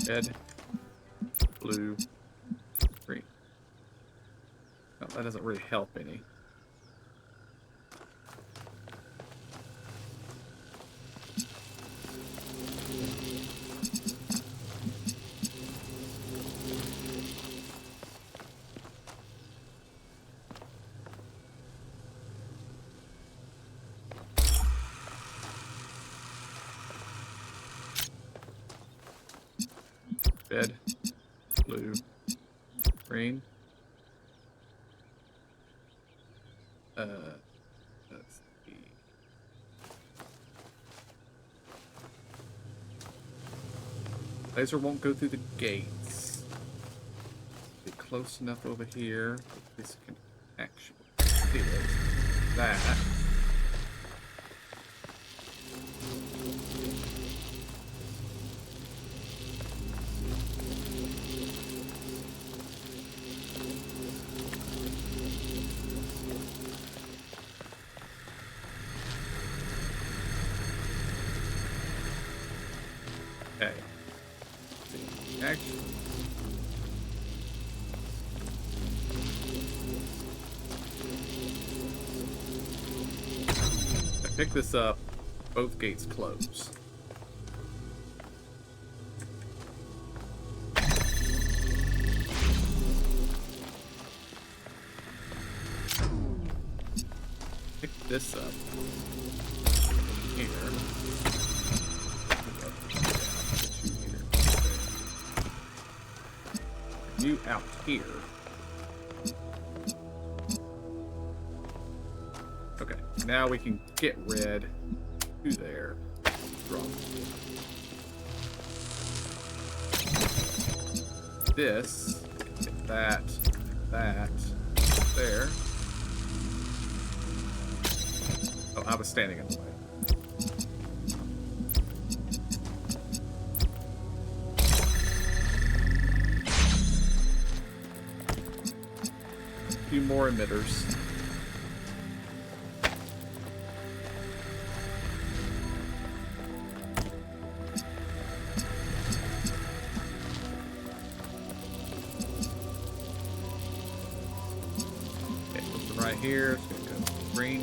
Red, blue, green. No, that doesn't really help any. Red, blue, green. Let's see. Laser won't go through the gates. Get close enough over here that this can actually see it. That. Okay. Actually, I pick this up, both gates close. Pick this up here. You out here. Okay, now we can get red to there. Drop. This, get that, there. Oh, I was standing in the way. Few more emitters. Okay, something right here. It's gonna go green.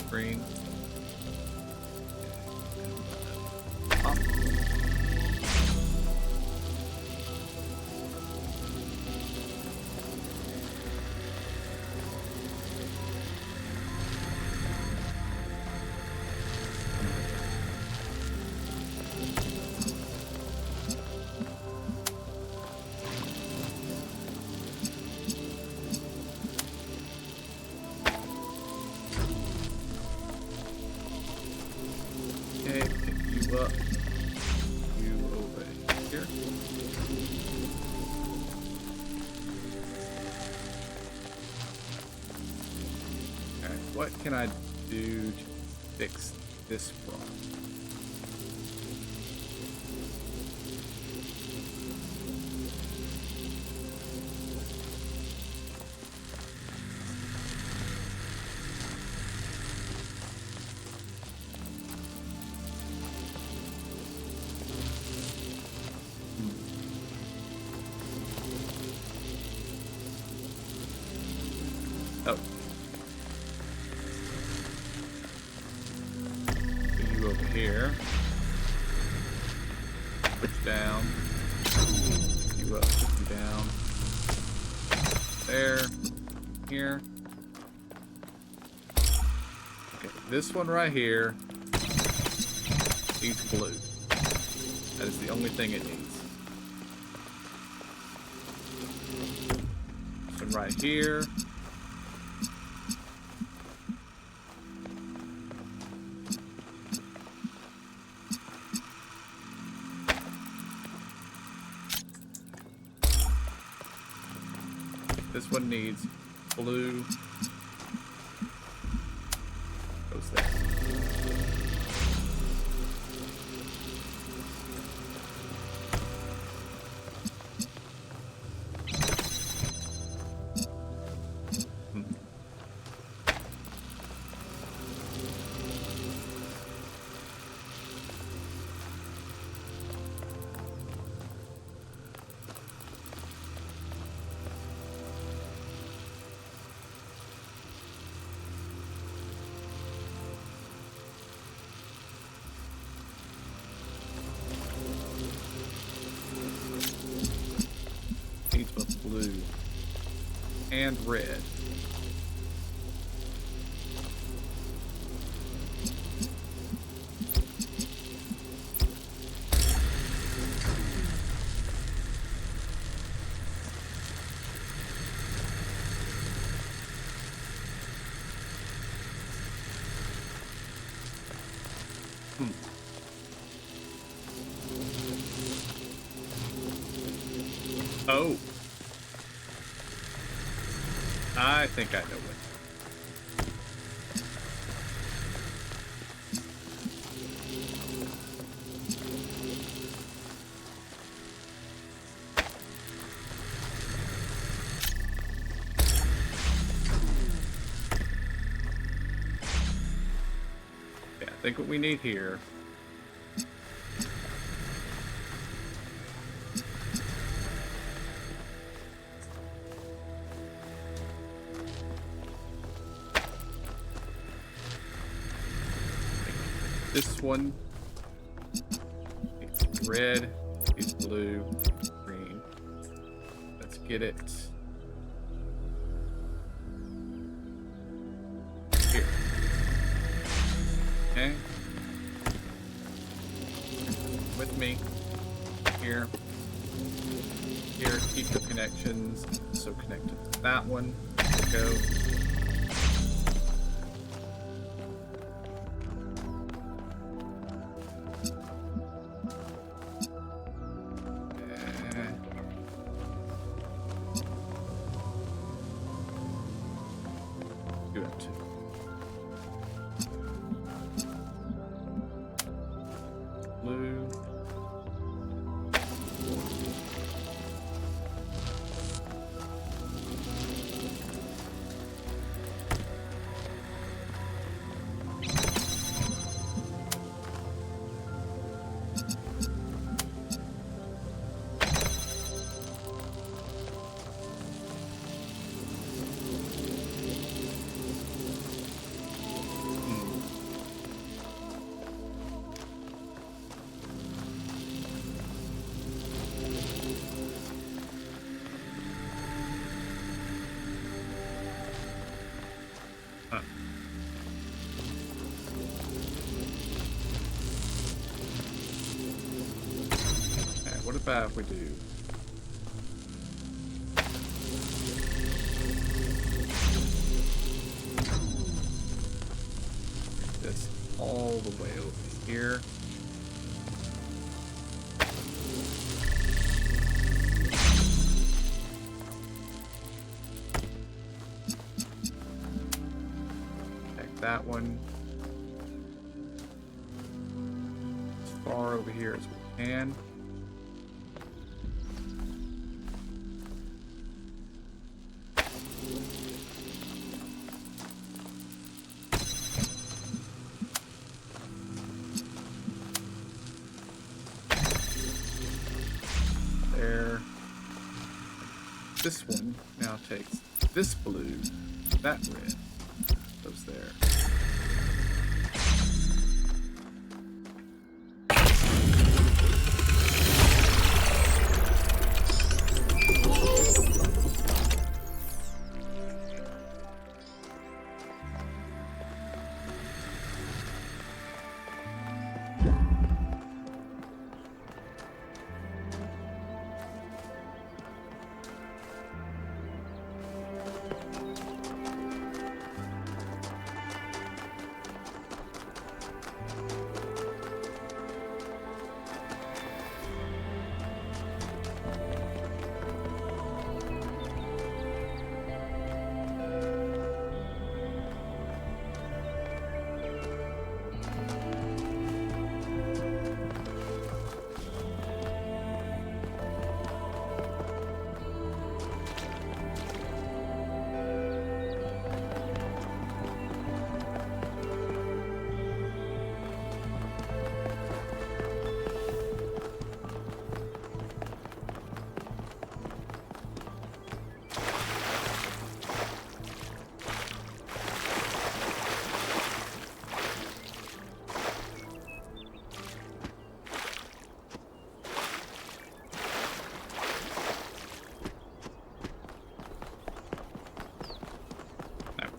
Green. Up. what can I do to fix this problem? Oh. Put you over here. Push down. You up, put you down. There. Here. Okay, this one right here needs blue. That is the only thing it needs. This one right here. This one needs blue. Goes there. Needs both blue and red. Oh. I think I know it. Yeah, I think what we need here this one is red, is blue, green. Let's get it here. Okay. With me. Here. Here, keep your connections. So connected to that one. Go. Blue. What about if we do this all the way over here? that one as far over here as we can. There. This one now takes this blue, that red, goes there.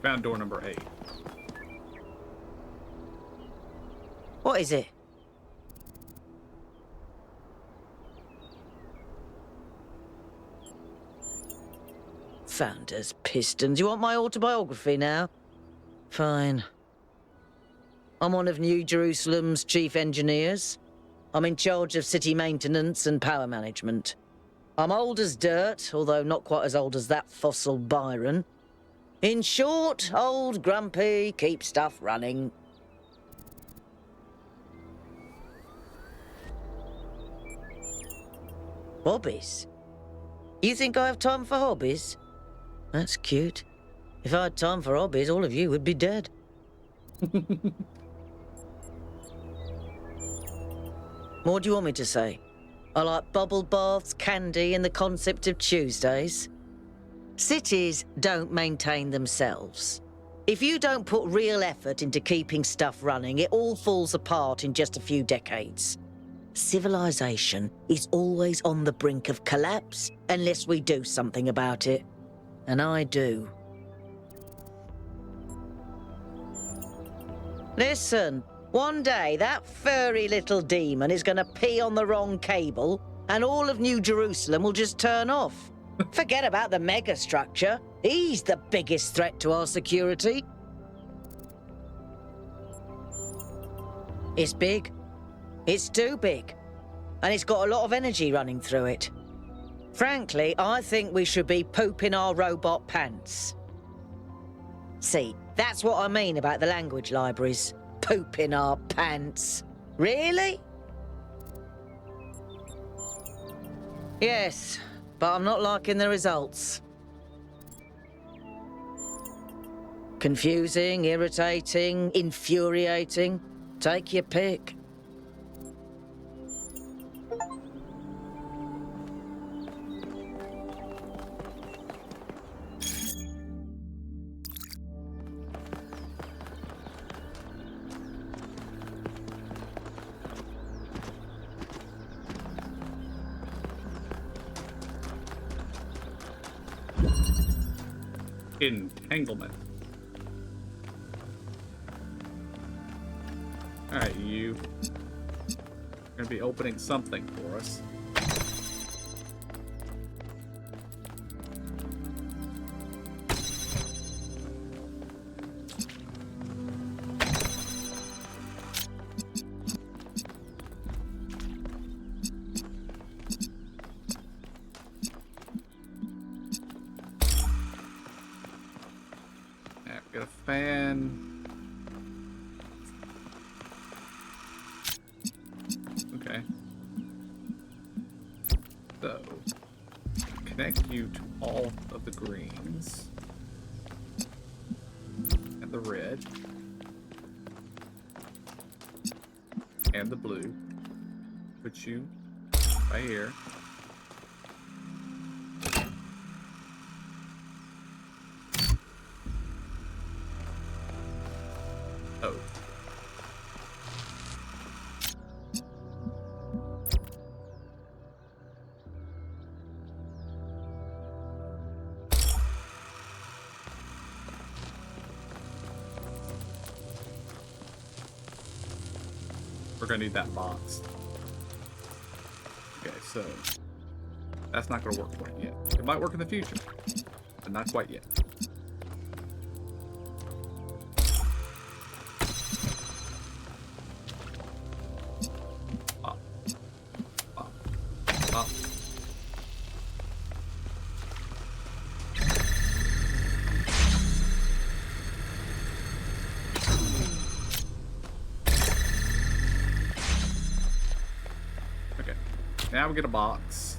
Found door number 8. What is it? Founders pistons. You want my autobiography now? Fine. I'm one of New Jerusalem's chief engineers. I'm in charge of city maintenance and power management. I'm old as dirt, although not quite as old as that fossil Byron. In short, old, grumpy, keep stuff running. Hobbies? You think I have time for hobbies? That's cute. If I had time for hobbies, all of you would be dead. What do you want me to say? I like bubble baths, candy, and the concept of Tuesdays. Cities don't maintain themselves. If you don't put real effort into keeping stuff running, it all falls apart in just a few decades. Civilization is always on the brink of collapse unless we do something about it. And I do. Listen, one day that furry little demon is going to pee on the wrong cable and all of New Jerusalem will just turn off. Forget about the megastructure. He's the biggest threat to our security. It's big. It's too big. And it's got a lot of energy running through it. Frankly, I think we should be pooping our robot pants. See, that's what I mean about the language libraries. Pooping our pants. Really? Yes. But I'm not liking the results. Confusing, irritating, infuriating. Take your pick. Entanglement. Alright, you're gonna be opening something for us. Got a fan. So, connect you to all of the greens and the red and the blue. Put you right here. Oh. We're gonna need that box. Okay, so that's not gonna work quite yet. It might work in the future, but not quite yet. Pop. Pop. Pop. Okay, now we get a box.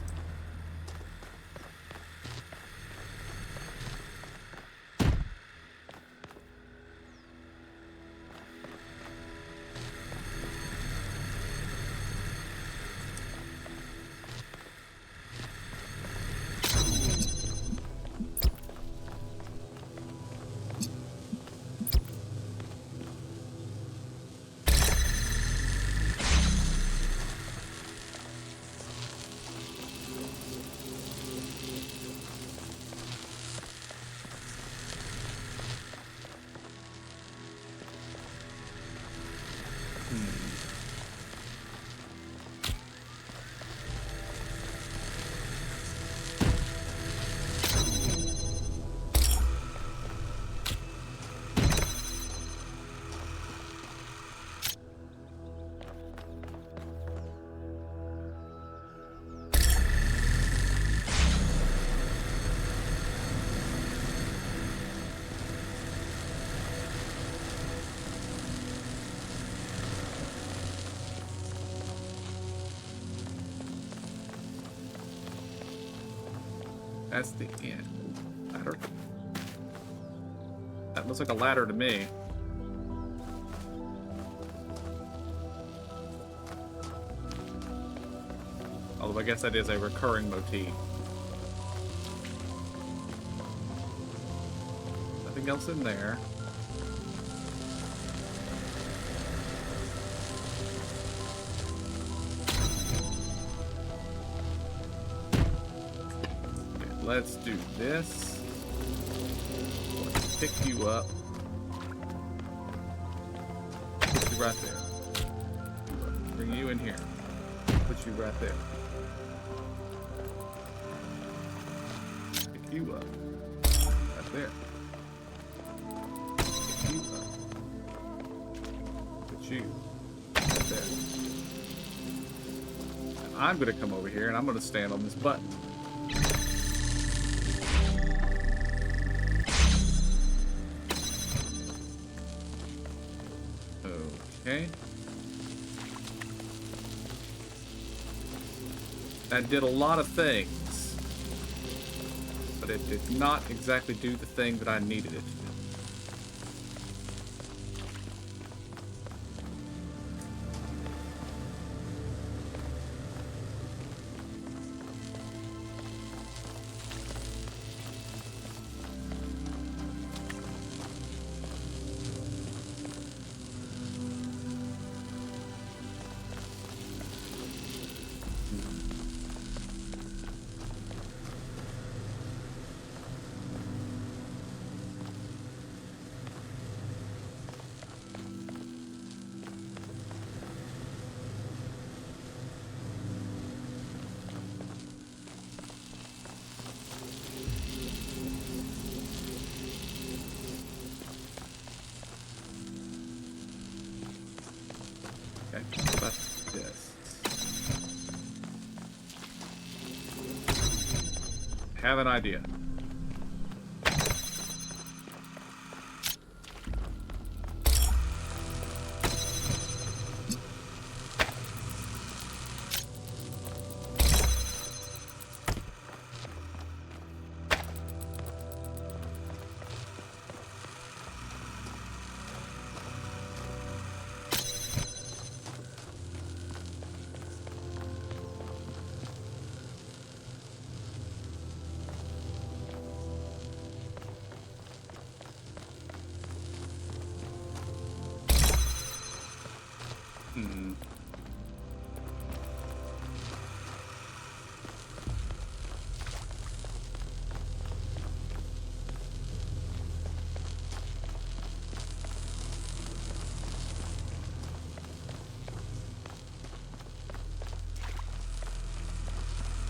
That's the end. Ladder. That looks like a ladder to me. Although I guess that is a recurring motif. Nothing else in there. Let's do this. Let's pick you up. Put you right there. Bring you in here. Put you right there. Pick you up. Right there. Pick you up. Put you right there. And I'm gonna come over here and I'm gonna stand on this button. Okay. That did a lot of things, but it did not exactly do the thing that I needed it to do. Okay, what about this? Have an idea.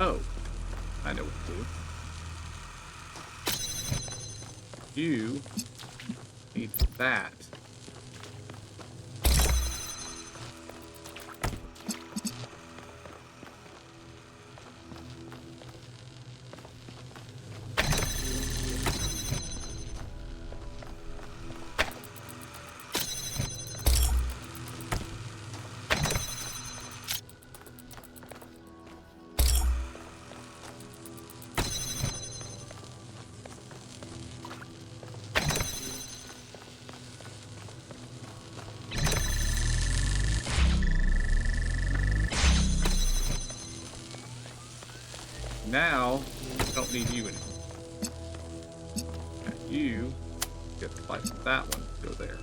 Oh, I know what to do. You need that. Now, I don't need you anymore. Got you get to fight that one. Go there.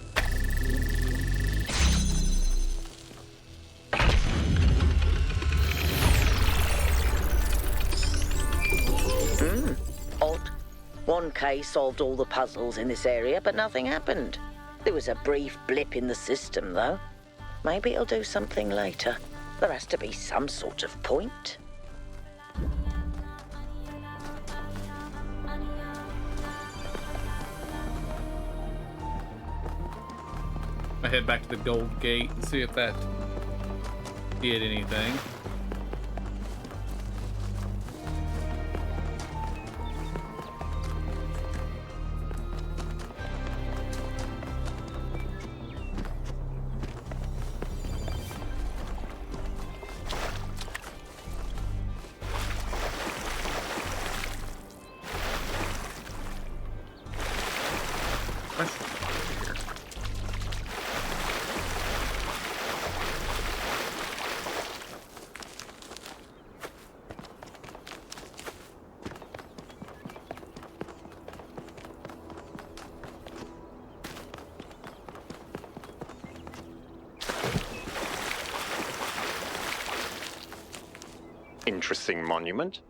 Odd. One case solved all the puzzles in this area, but nothing happened. There was a brief blip in the system, though. Maybe it'll do something later. There has to be some sort of point. I head back to the gold gate and see if that did anything. Question here. Interesting monument.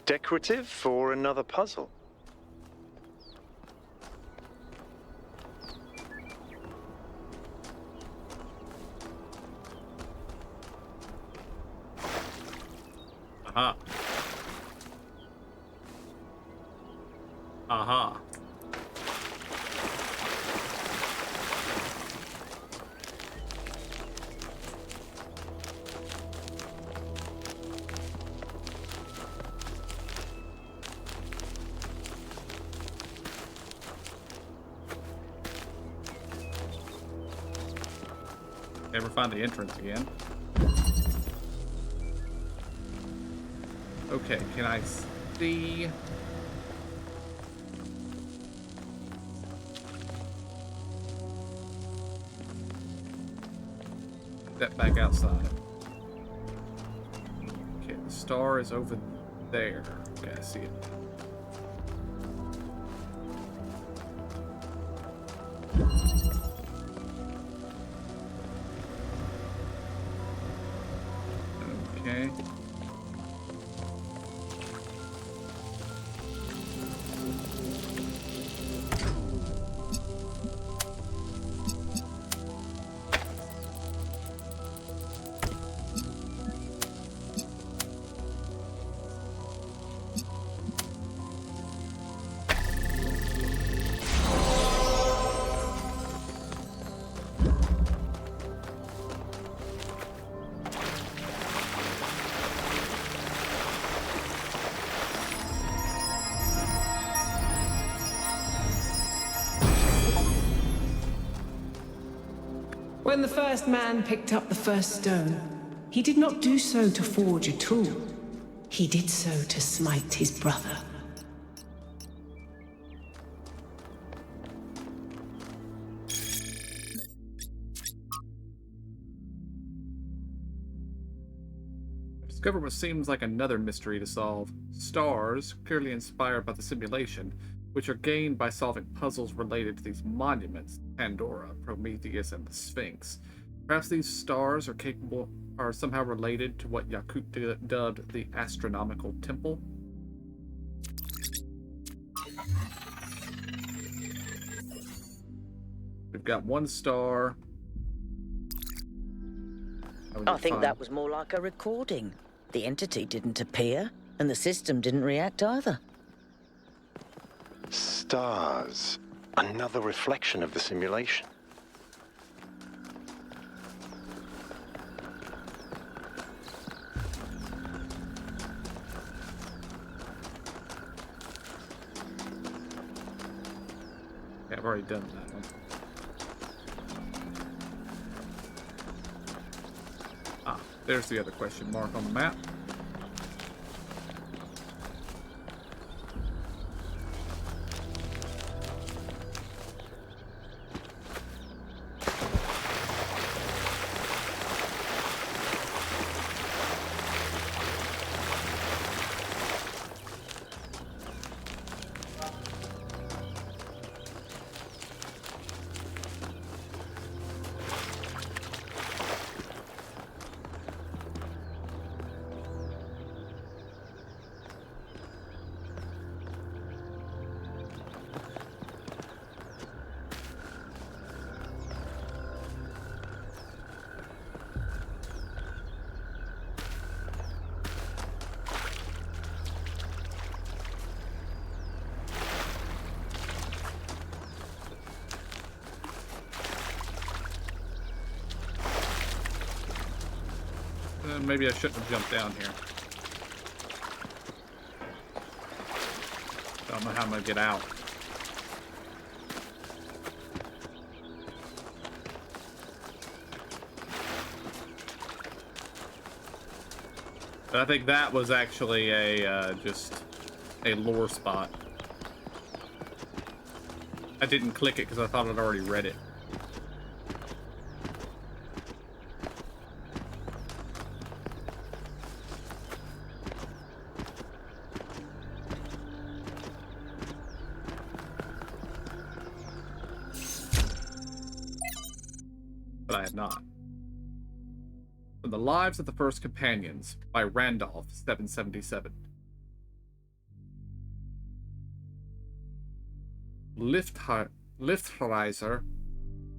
Decorative for another puzzle. Aha. Aha. Never find the entrance again. Okay, can I see? Step back outside. Okay, the star is over there. Okay, I see it. Okay. When the first man picked up the first stone, he did not do so to forge a tool. He did so to smite his brother. Discover what seems like another mystery to solve. Stars, clearly inspired by the simulation, which are gained by solving puzzles related to these monuments, Pandora, Prometheus, and the Sphinx. Perhaps these stars are somehow related to what Yakut dubbed the astronomical temple. We've got one star. I think that was more like a recording. The entity didn't appear, and the system didn't react either. Stars. Another reflection of the simulation. Yeah, I've already done that one. Ah, there's the other question mark on the map. Maybe I shouldn't have jumped down here. Don't know how I'm gonna get out. But I think that was actually a just a lore spot. I didn't click it because I thought I'd already read it. But I have not. From the Lives of the First Companions by Randolph, 777. Liftreiser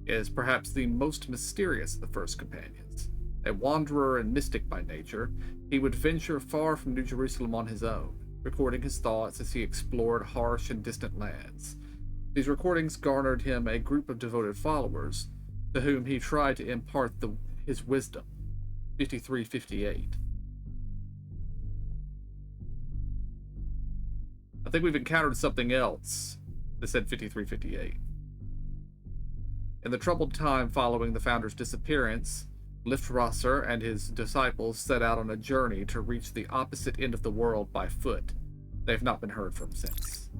is perhaps the most mysterious of the First Companions. A wanderer and mystic by nature, he would venture far from New Jerusalem on his own, recording his thoughts as he explored harsh and distant lands. These recordings garnered him a group of devoted followers, to whom he tried to impart his wisdom. 5358. I think we've encountered something else that said 5358. In the troubled time following the founder's disappearance, Liftrasser and his disciples set out on a journey to reach the opposite end of the world by foot. They've not been heard from since.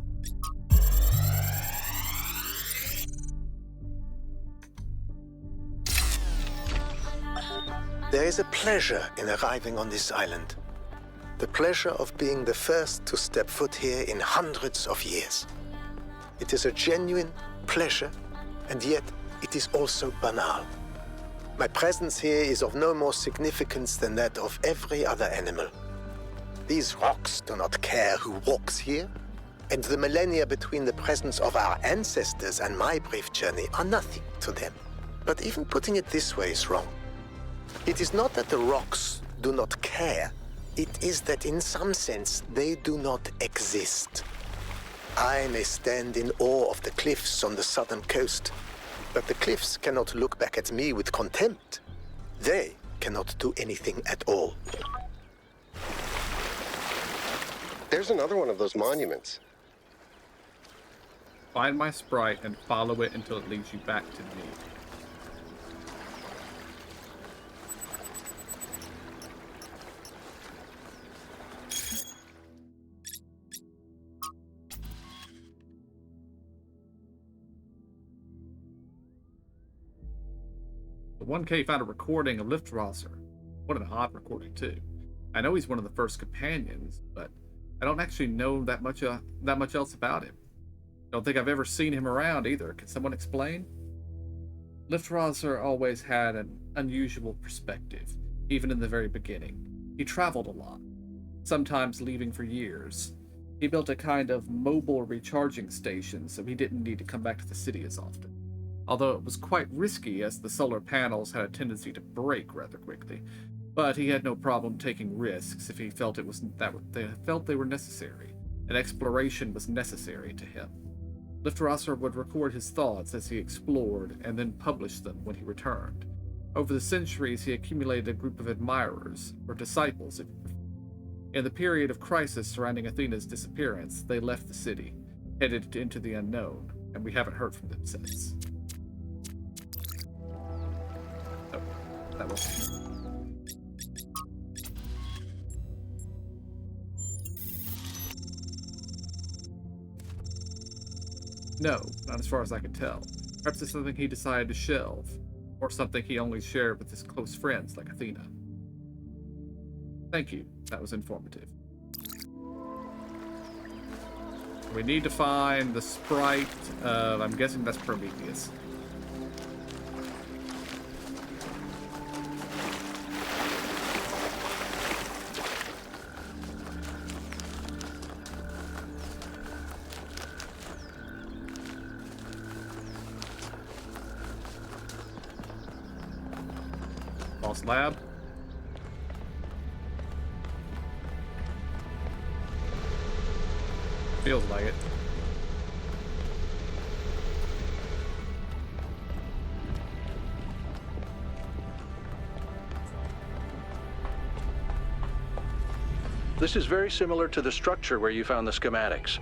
There is a pleasure in arriving on this island. The pleasure of being the first to step foot here in hundreds of years. It is a genuine pleasure, and yet it is also banal. My presence here is of no more significance than that of every other animal. These rocks do not care who walks here, and the millennia between the presence of our ancestors and my brief journey are nothing to them. But even putting it this way is wrong. It is not that the rocks do not care, it is that in some sense they do not exist. I may stand in awe of the cliffs on the southern coast, but the cliffs cannot look back at me with contempt. They cannot do anything at all. There's another one of those monuments. Find my sprite and follow it until it leads you back to me. The 1K found a recording of Liftrasser. What an odd recording, too. I know he's one of the first companions, but I don't actually know that much else about him. Don't think I've ever seen him around either. Can someone explain? Liftrasser always had an unusual perspective, even in the very beginning. He traveled a lot, sometimes leaving for years. He built a kind of mobile recharging station, so he didn't need to come back to the city as often. Although it was quite risky, as the solar panels had a tendency to break rather quickly. But he had no problem taking risks if he felt they were necessary, and exploration was necessary to him. Liftrasser would record his thoughts as he explored and then publish them when he returned. Over the centuries, he accumulated a group of admirers, or disciples. In the period of crisis surrounding Athena's disappearance, they left the city, headed into the unknown, and we haven't heard from them since. Oh, that was... No, not as far as I can tell. Perhaps it's something he decided to shelve, or something he only shared with his close friends like Athena. Thank you, that was informative. We need to find the sprite of, I'm guessing that's Prometheus. Lost lab. Feels like it. This is very similar to the structure where you found the schematics.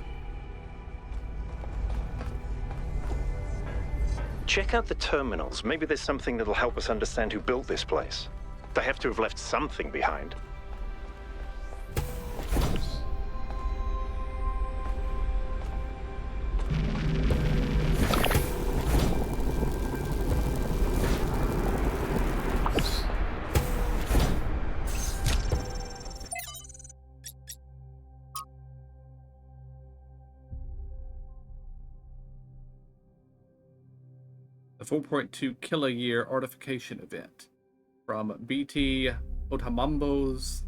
Check out the terminals. Maybe there's something that'll help us understand who built this place. They have to have left something behind. The 4.2 kiloyear artification event from B.T. Otamambo's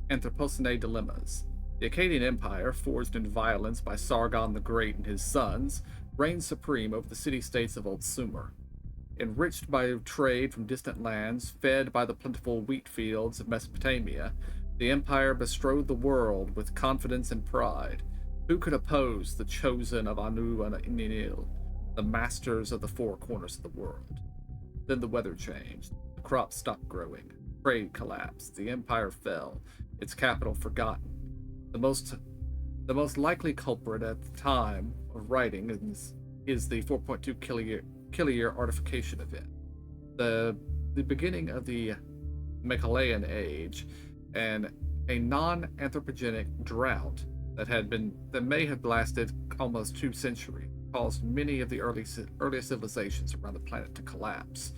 Anthropocene Dilemmas. The Akkadian Empire, forged in violence by Sargon the Great and his sons, reigned supreme over the city-states of Old Sumer. Enriched by trade from distant lands, fed by the plentiful wheat fields of Mesopotamia, the empire bestrode the world with confidence and pride. Who could oppose the chosen of Anu and Enlil, the masters of the four corners of the world? Then the weather changed. The crops stopped growing. Trade collapsed. The empire fell. Its capital forgotten. The most likely culprit at the time of writing is the 4.2 kiloyear artification event. The beginning of the Macaulayan Age, and a non-anthropogenic drought that may have lasted almost 2 centuries, caused many of the earliest civilizations around the planet to collapse.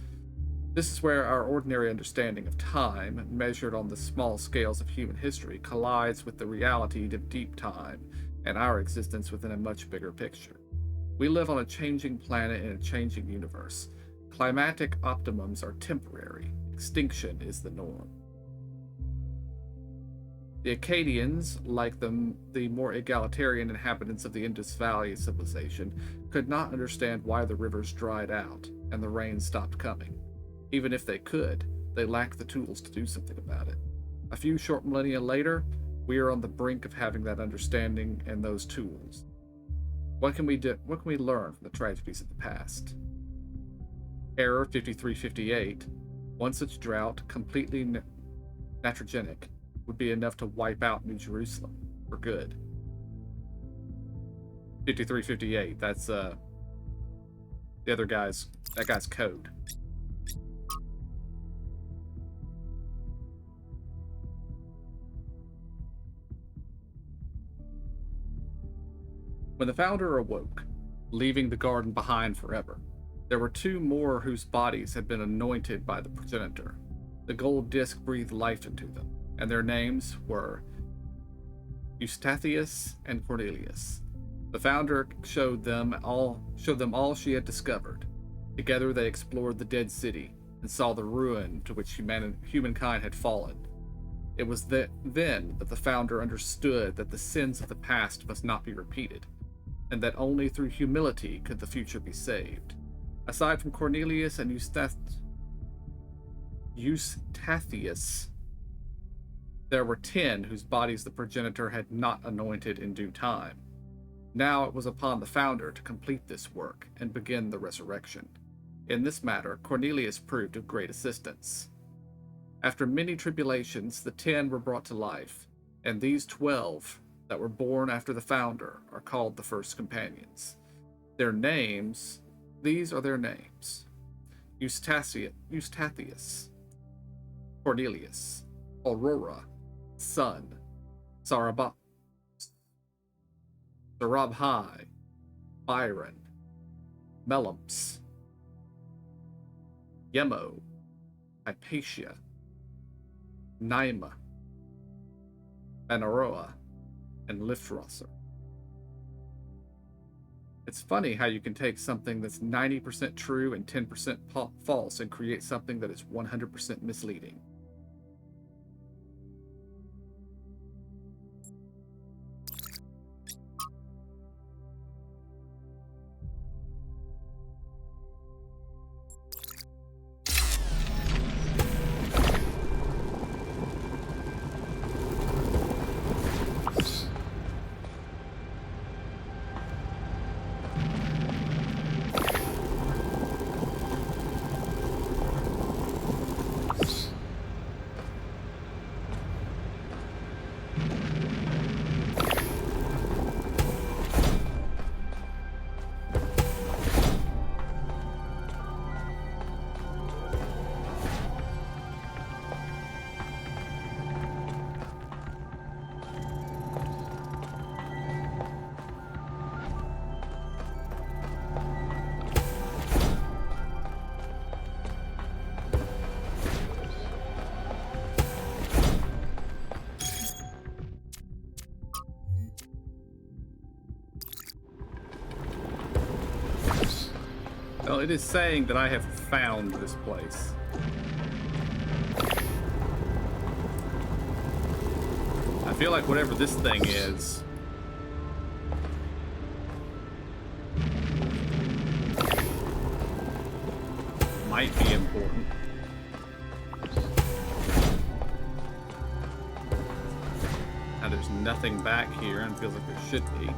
This is where our ordinary understanding of time, measured on the small scales of human history, collides with the reality of deep time and our existence within a much bigger picture. We live on a changing planet in a changing universe. Climatic optimums are temporary. Extinction is the norm. The Akkadians, like the more egalitarian inhabitants of the Indus Valley civilization, could not understand why the rivers dried out and the rain stopped coming. Even if they could, they lacked the tools to do something about it. A few short millennia later, we are on the brink of having that understanding and those tools. What can we do? What can we learn from the tragedies of the past? Error 5358, one such drought, completely natrogenic, would be enough to wipe out New Jerusalem for good. 5358, that's that guy's code. When the founder awoke, leaving the garden behind forever, there were 2 more whose bodies had been anointed by the progenitor. The gold disc breathed life into them, and their names were Eustathius and Cornelius. The founder showed them all she had discovered. Together they explored the dead city and saw the ruin to which humankind had fallen. It was then that the founder understood that the sins of the past must not be repeated, and that only through humility could the future be saved. Aside from Cornelius and Eustathius. There were 10 whose bodies the progenitor had not anointed in due time. Now it was upon the founder to complete this work and begin the resurrection. In this matter, Cornelius proved of great assistance. After many tribulations, the 10 were brought to life, and these 12 that were born after the founder are called the first companions. These are their names: Eustathius, Cornelius, Aurora, Sun, Sarabhai, Byron, Melumps, Yemo, Hypatia, Naima, Benaroa, and Liftrosser. It's funny how you can take something that's 90% true and 10% false and create something that is 100% misleading. Well, it is saying that I have found this place. I feel like whatever this thing is might be important. Now there's nothing back here, and it feels like there should be.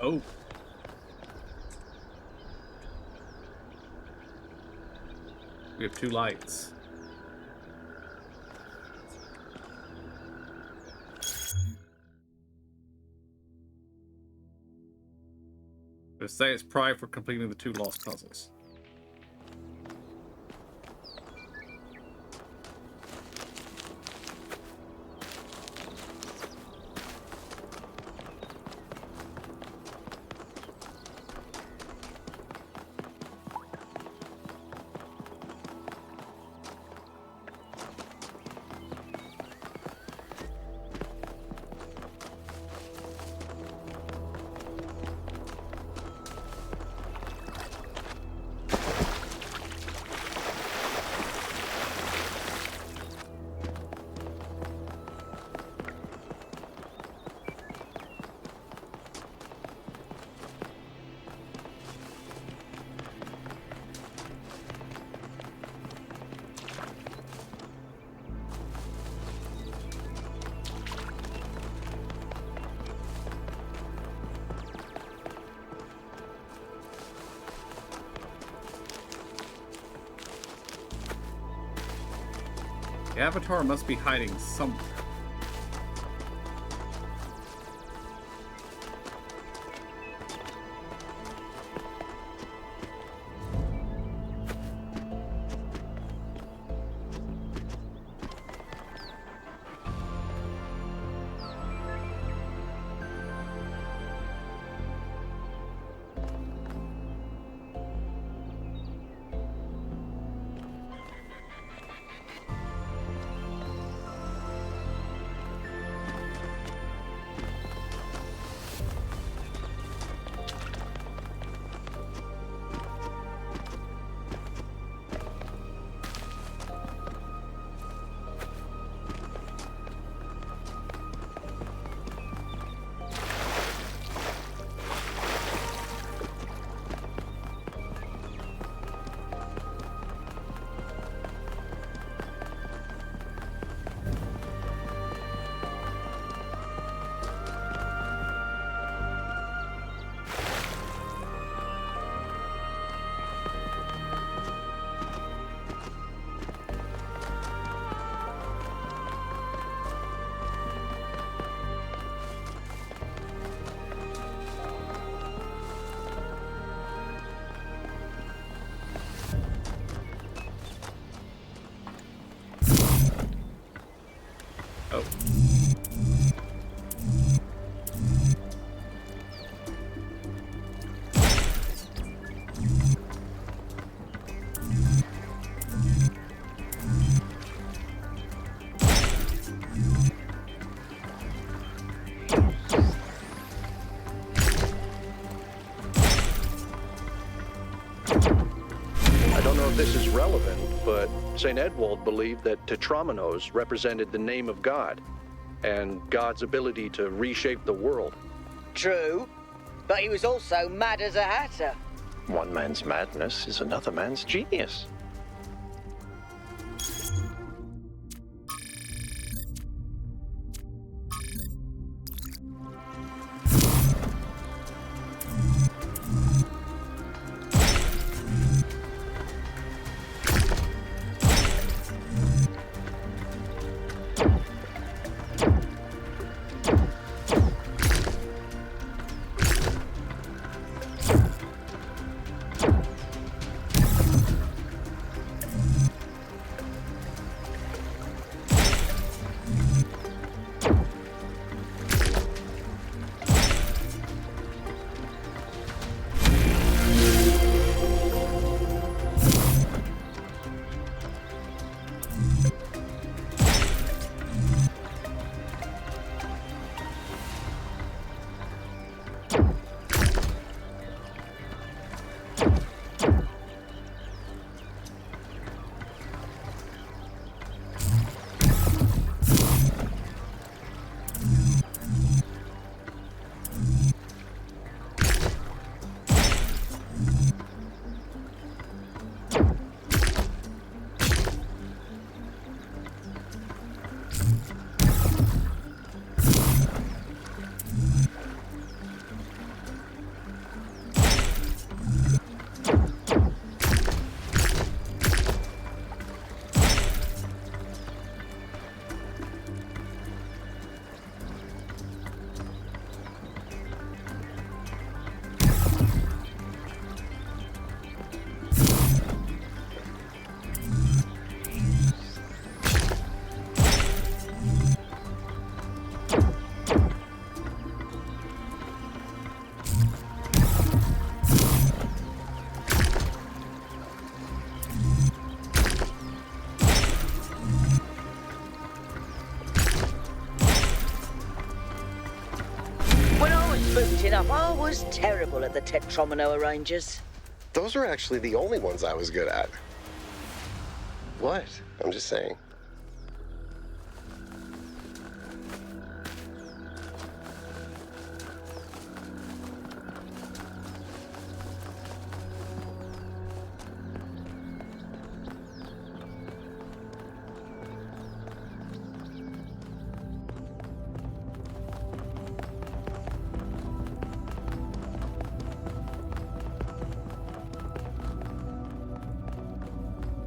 Oh. We have 2 lights. They say it's pride for completing the 2 lost puzzles. The Avatar must be hiding somewhere. Oh. I don't know if this is relevant, but St. Edwald believed that Tetramenos represented the name of God and God's ability to reshape the world. True, but he was also mad as a hatter. One man's madness is another man's genius. I was terrible at the Tetromino Rangers. Those were actually the only ones I was good at. What? I'm just saying.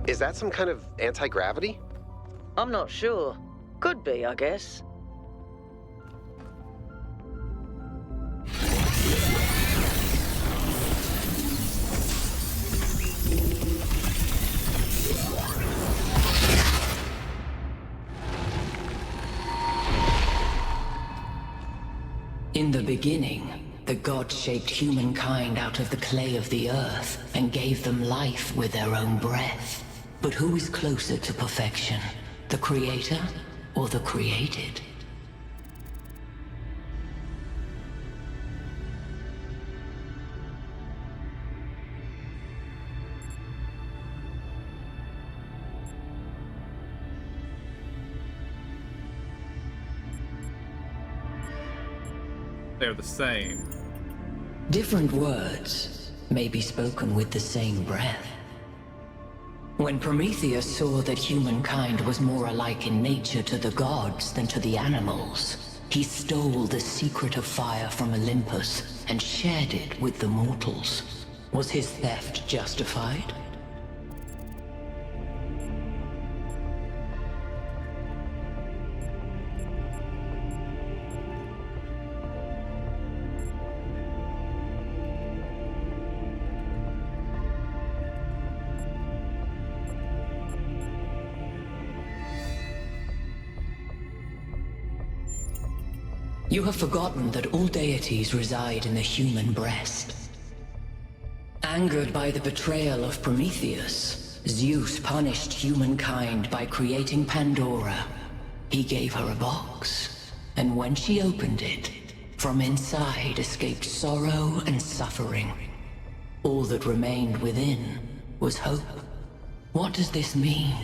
Is that some kind of anti-gravity? I'm not sure. Could be, I guess. In the beginning, the gods shaped humankind out of the clay of the earth and gave them life with their own breath. But who is closer to perfection? The creator or the created? They're the same. Different words may be spoken with the same breath. When Prometheus saw that humankind was more alike in nature to the gods than to the animals, he stole the secret of fire from Olympus and shared it with the mortals. Was his theft justified? You have forgotten that all deities reside in the human breast. Angered by the betrayal of Prometheus, Zeus punished humankind by creating Pandora. He gave her a box, and when she opened it, from inside escaped sorrow and suffering. All that remained within was hope. What does this mean?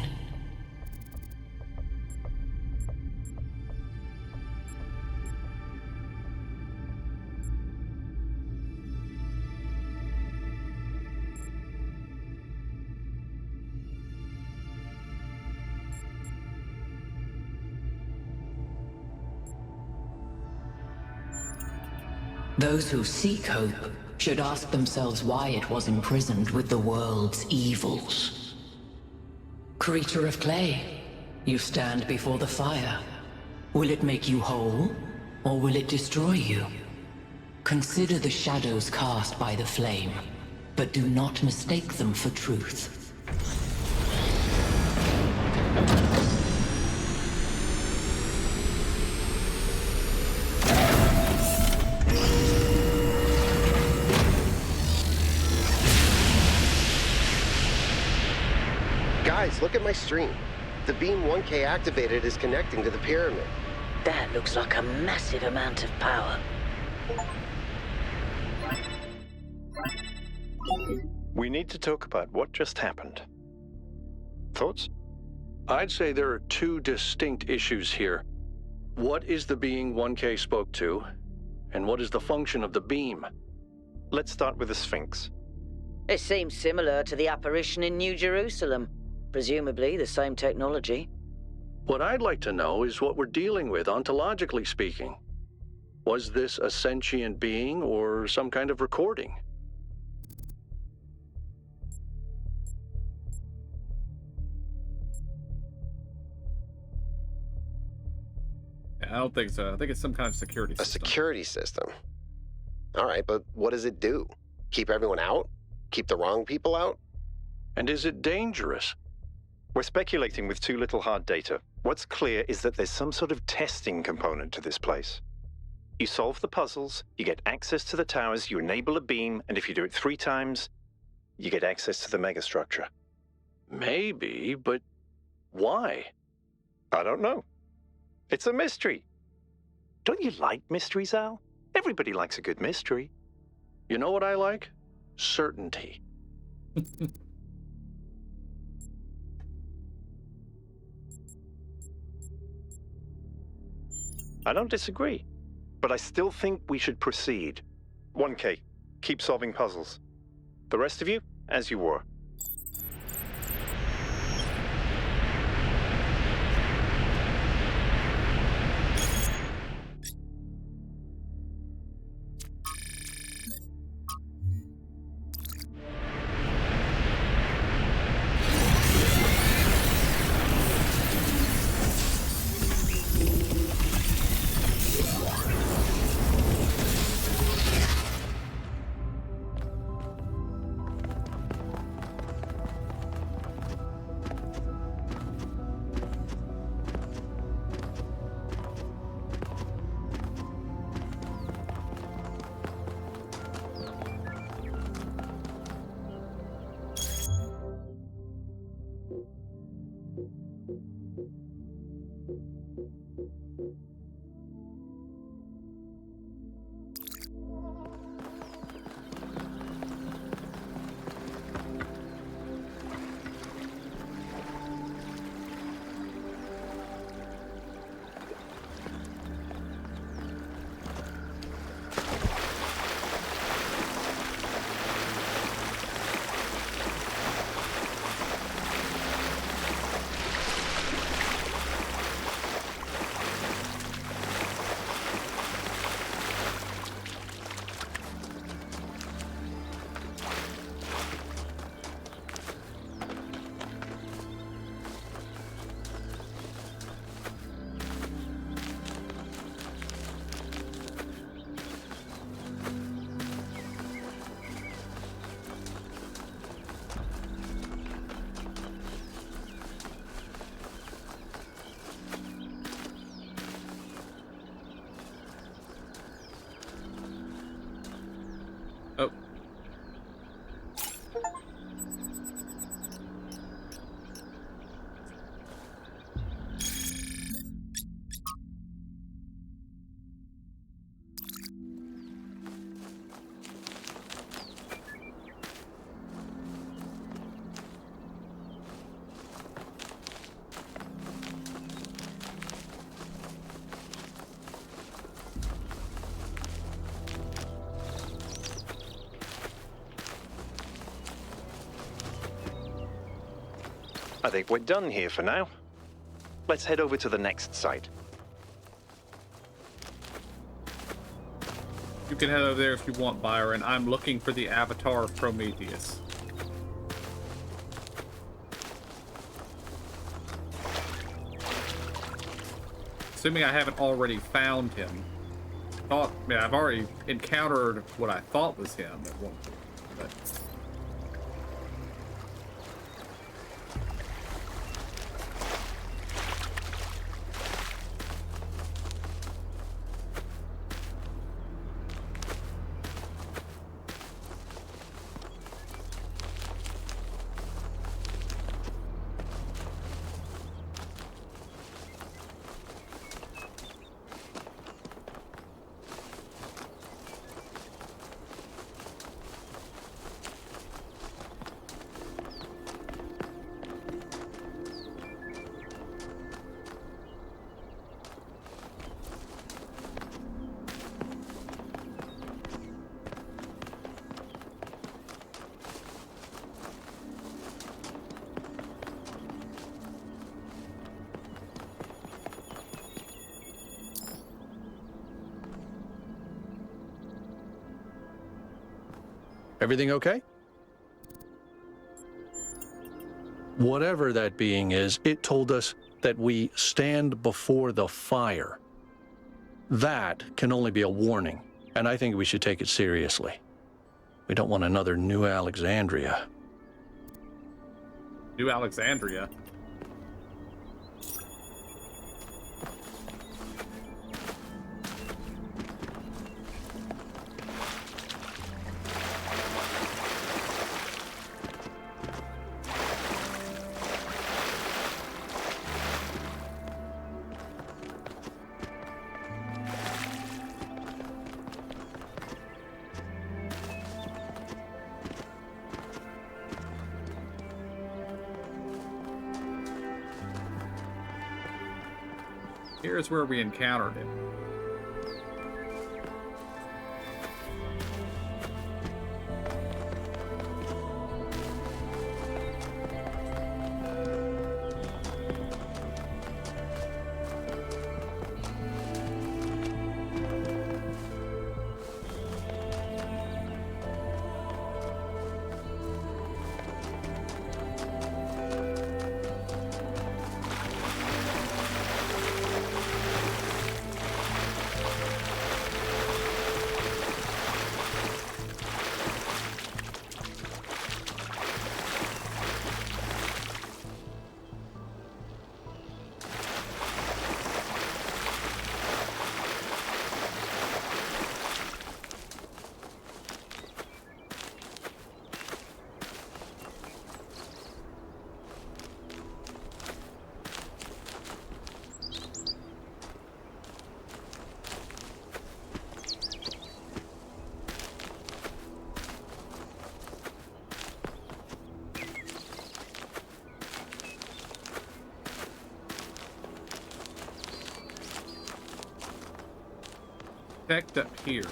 Those who seek hope should ask themselves why it was imprisoned with the world's evils. Creature of clay, you stand before the fire. Will it make you whole, or will it destroy you? Consider the shadows cast by the flame, but do not mistake them for truth. Guys, look at my stream. The beam 1K activated is connecting to the pyramid. That looks like a massive amount of power. We need to talk about what just happened. Thoughts? I'd say there are two distinct issues here. What is the being 1K spoke to, and what is the function of the beam? Let's start with the Sphinx. It seems similar to the apparition in New Jerusalem. Presumably the same technology. What I'd like to know is what we're dealing with, ontologically speaking. Was this a sentient being or some kind of recording? I don't think so. I think it's some kind of security system. A security system. All right, but what does it do? Keep everyone out? Keep the wrong people out? And is it dangerous? We're speculating with too little hard data. What's clear is that there's some sort of testing component to this place. You solve the puzzles, you get access to the towers, you enable a beam, and if you do it 3 times, you get access to the megastructure. Maybe, but why? I don't know. It's a mystery. Don't you like mysteries, Al? Everybody likes a good mystery. You know what I like? Certainty. I don't disagree, but I still think we should proceed. 1K, keep solving puzzles. The rest of you, as you were. Oh. I think we're done here for now. Let's head over to the next site. You can head over there if you want, Byron. I'm looking for the avatar of Prometheus. Assuming I haven't already found him. I've already encountered what I thought was him at one point. But... Everything okay? Whatever that being is, it told us that we stand before the fire. That can only be a warning, and I think we should take it seriously. We don't want another New Alexandria. New Alexandria? Here's where we encountered it. Checked up here.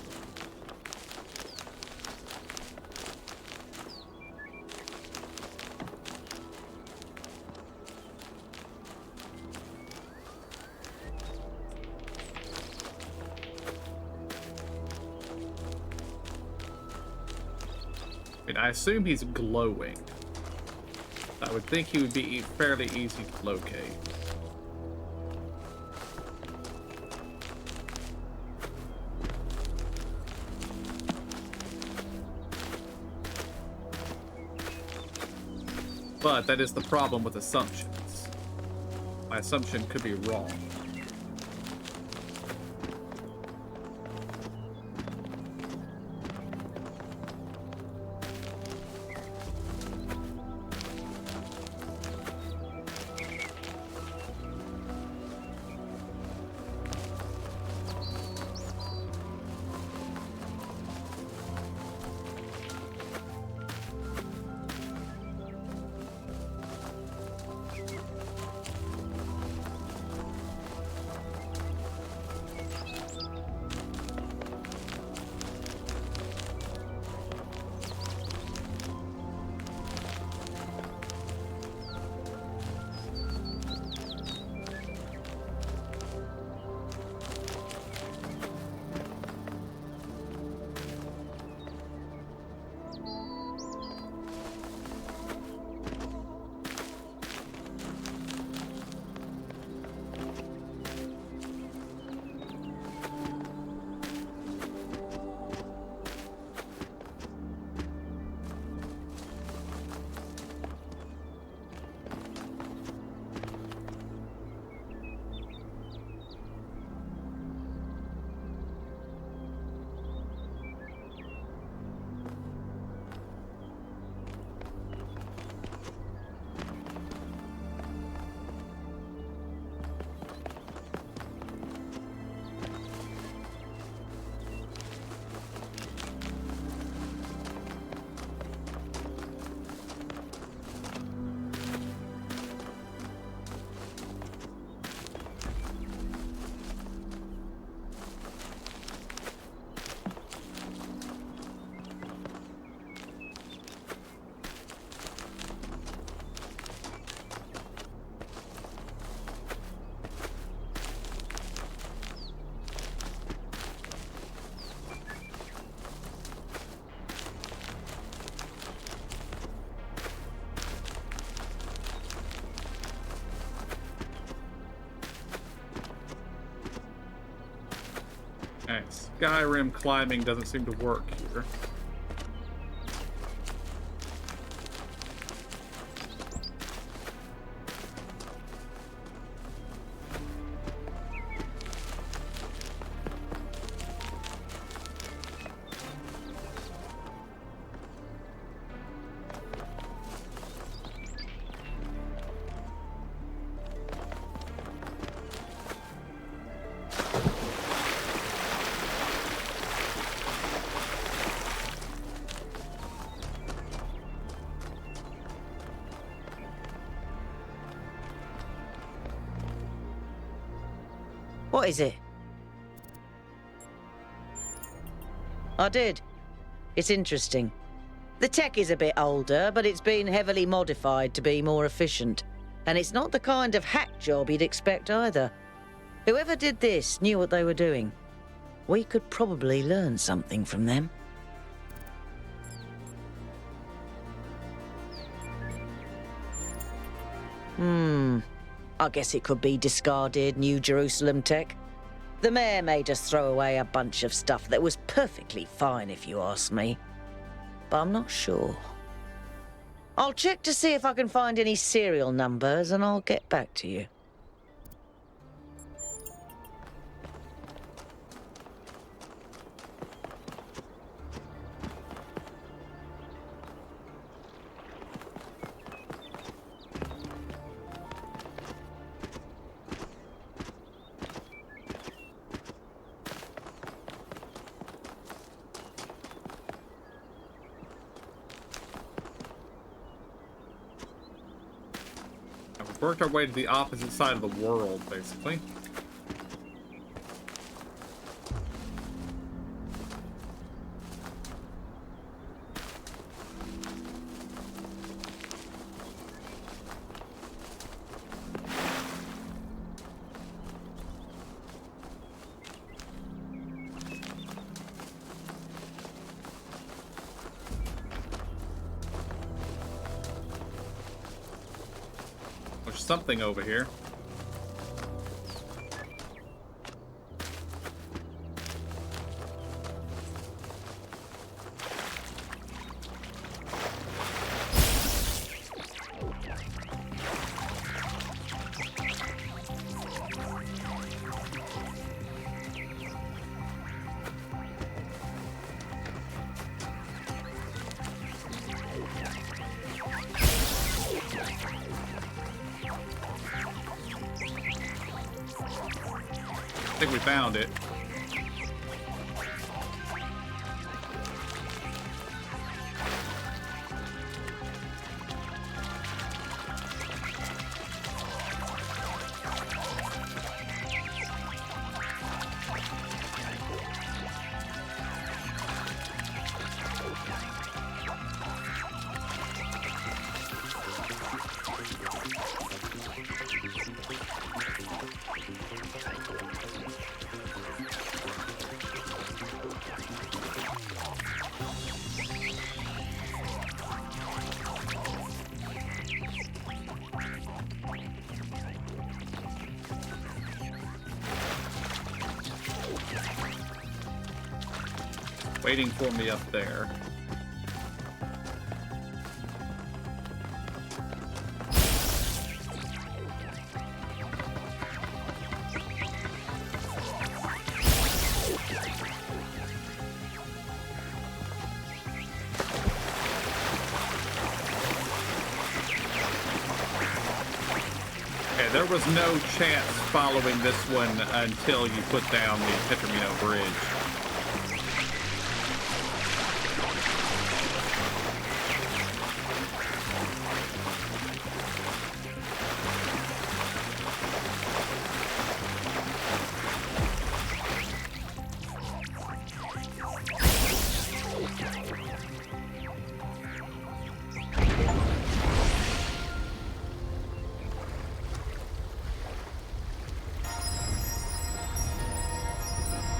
I assume he's glowing. I would think he would be fairly easy to locate. But that is the problem with assumptions. My assumption could be wrong. Alright, Skyrim climbing doesn't seem to work here. What is it? I did. It's interesting. The tech is a bit older, but it's been heavily modified to be more efficient. And it's not the kind of hack job you'd expect either. Whoever did this knew what they were doing. We could probably learn something from them. I guess it could be discarded New Jerusalem tech. The mayor made us throw away a bunch of stuff that was perfectly fine if you ask me. But I'm not sure. I'll check to see if I can find any serial numbers and I'll get back to you. Worked our way to the opposite side of the world, basically. Something over here. I think we found it. Waiting for me up there. Okay, there was no chance following this one until you put down the Petromino Bridge.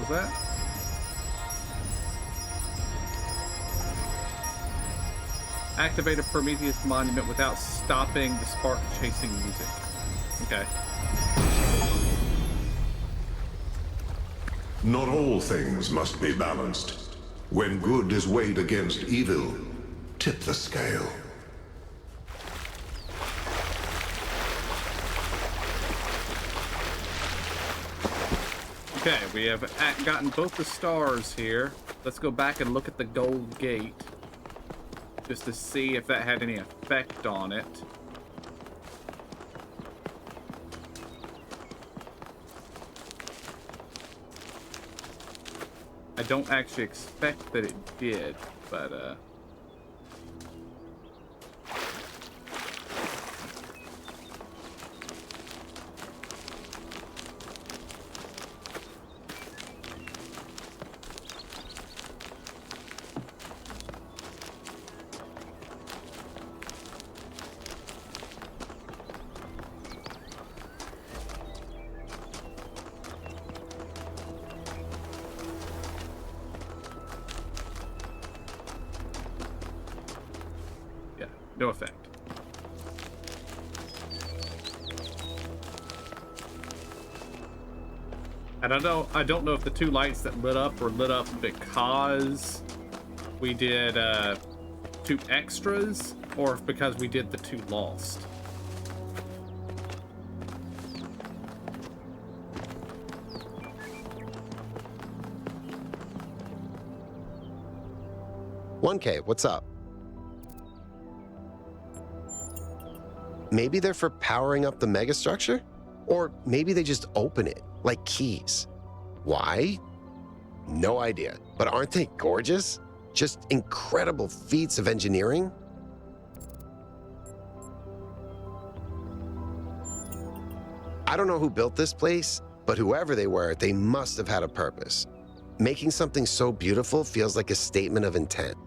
That? Activate a Prometheus monument without stopping the spark chasing music. Okay. Not all things must be balanced. When good is weighed against evil, tip the scale. Okay, we have gotten both the stars here. Let's go back and look at the gold gate. Just to see if that had any effect on it. I don't actually expect that it did, but No effect. And I don't know if the two lights that lit up were lit up because we did 2 extras, or if because we did the 2 lost. "1K, what's up?" Maybe they're for powering up the megastructure? Or maybe they just open it, like keys. Why? No idea. But aren't they gorgeous? Just incredible feats of engineering? I don't know who built this place, but whoever they were, they must have had a purpose. Making something so beautiful feels like a statement of intent.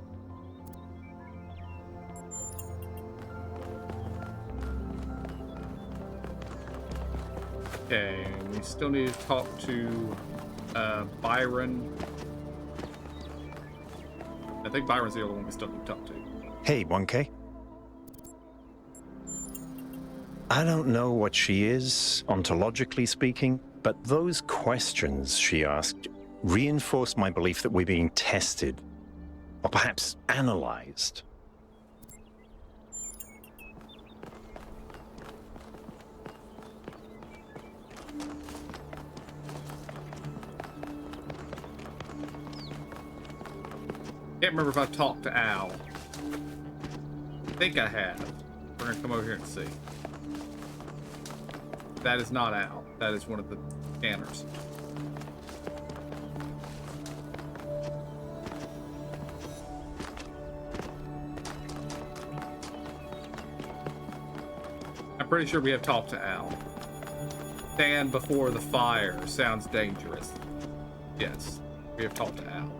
Okay, we still need to talk to Byron. I think Byron's the only one we still need to talk to. Hey, 1K. I don't know what she is, ontologically speaking, but those questions she asked reinforce my belief that we're being tested, or perhaps analyzed. Can't remember if I've talked to Al. I think I have. We're gonna come over here and see. That is not Al. That is one of the scanners. I'm pretty sure we have talked to Al. Stand before the fire sounds dangerous. Yes, we have talked to Al.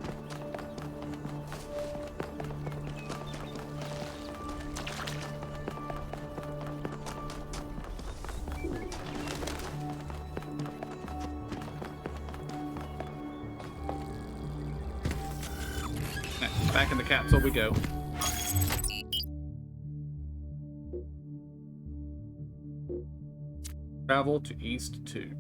Back in the capsule we go. Travel to East 2.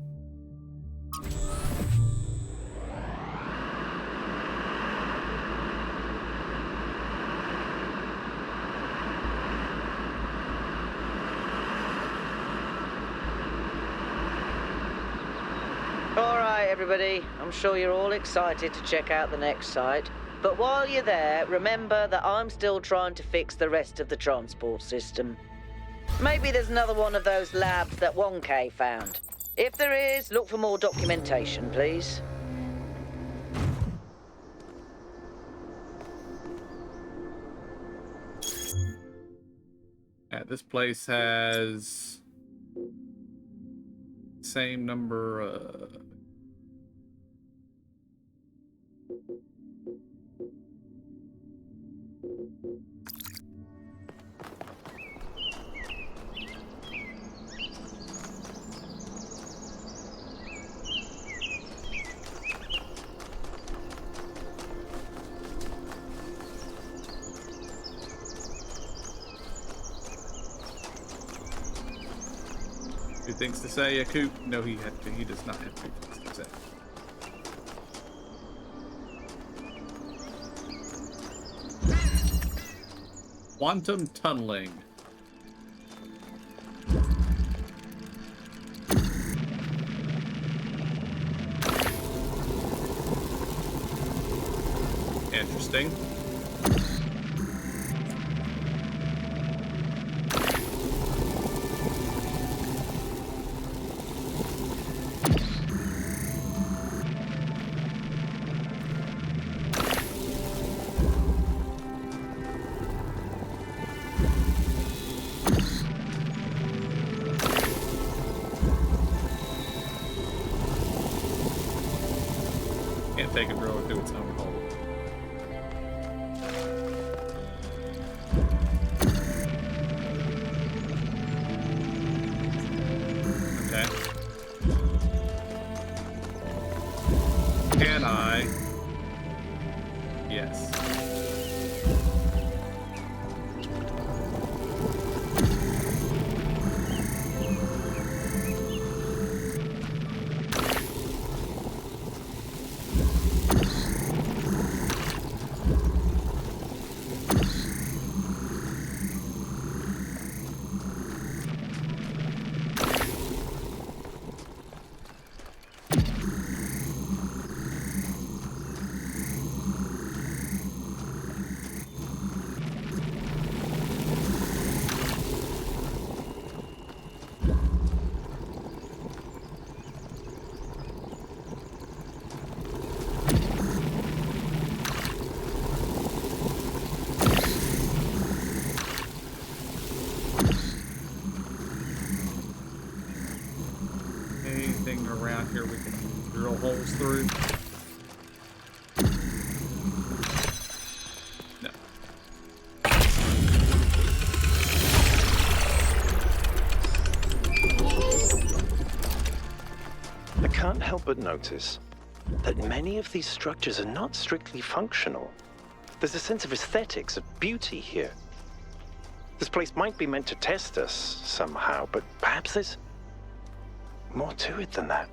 All right, everybody. I'm sure you're all excited to check out the next site. But while you're there, remember that I'm still trying to fix the rest of the transport system. Maybe there's another one of those labs that 1K found. If there is, look for more documentation, please. Yeah, this place has same number. Two things to say, Coop? No, he does not have two things to say. Quantum tunneling. Interesting. Can't take a drone through its own hole. Okay. Can I? Yes. anything around here we can drill holes through? No. I can't help but notice that many of these structures are not strictly functional. There's a sense of aesthetics, of beauty here. This place might be meant to test us somehow, but perhaps there's more to it than that.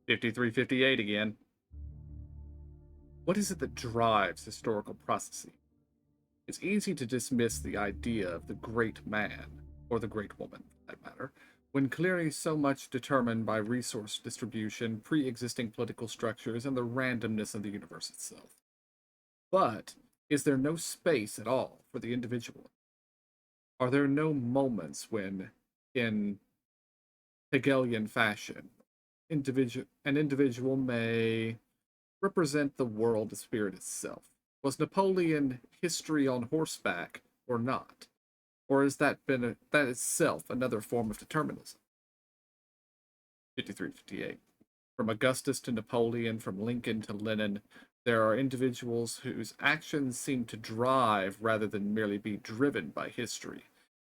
$53.58 again. What is it that drives historical processing? It's easy to dismiss the idea of the great man, or the great woman, for that matter, when clearly so much determined by resource distribution, pre-existing political structures, and the randomness of the universe itself. But is there no space at all for the individual? Are there no moments when, in Hegelian fashion, an individual may represent the world as spirit itself? Was Napoleon history on horseback or not? Or is that itself another form of determinism? 53-58. From Augustus to Napoleon, from Lincoln to Lenin, there are individuals whose actions seem to drive rather than merely be driven by history.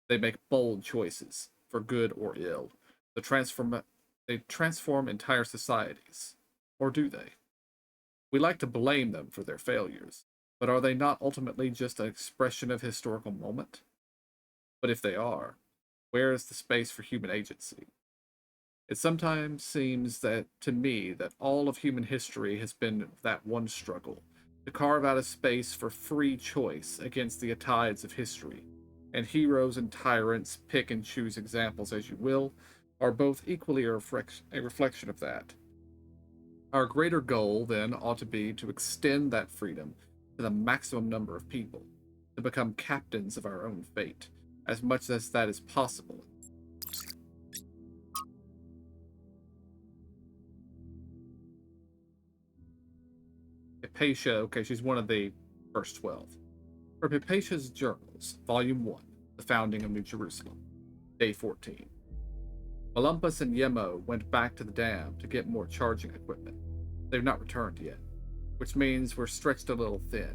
They make bold choices, for good or ill. They transform entire societies. Or do they? We like to blame them for their failures, but are they not ultimately just an expression of historical moment? But if they are, where is the space for human agency? It sometimes seems that to me that all of human history has been that one struggle, to carve out a space for free choice against the tides of history, and heroes and tyrants, pick and choose examples as you will, are both equally a reflection of that. Our greater goal, then, ought to be to extend that freedom to the maximum number of people, to become captains of our own fate, as much as that is possible. Hypatia, okay, she's one of the first 12. From Hypatia's Journals, Volume 1, The Founding of New Jerusalem, Day 14. Olympus and Yemo went back to the dam to get more charging equipment. They've not returned yet, which means we're stretched a little thin,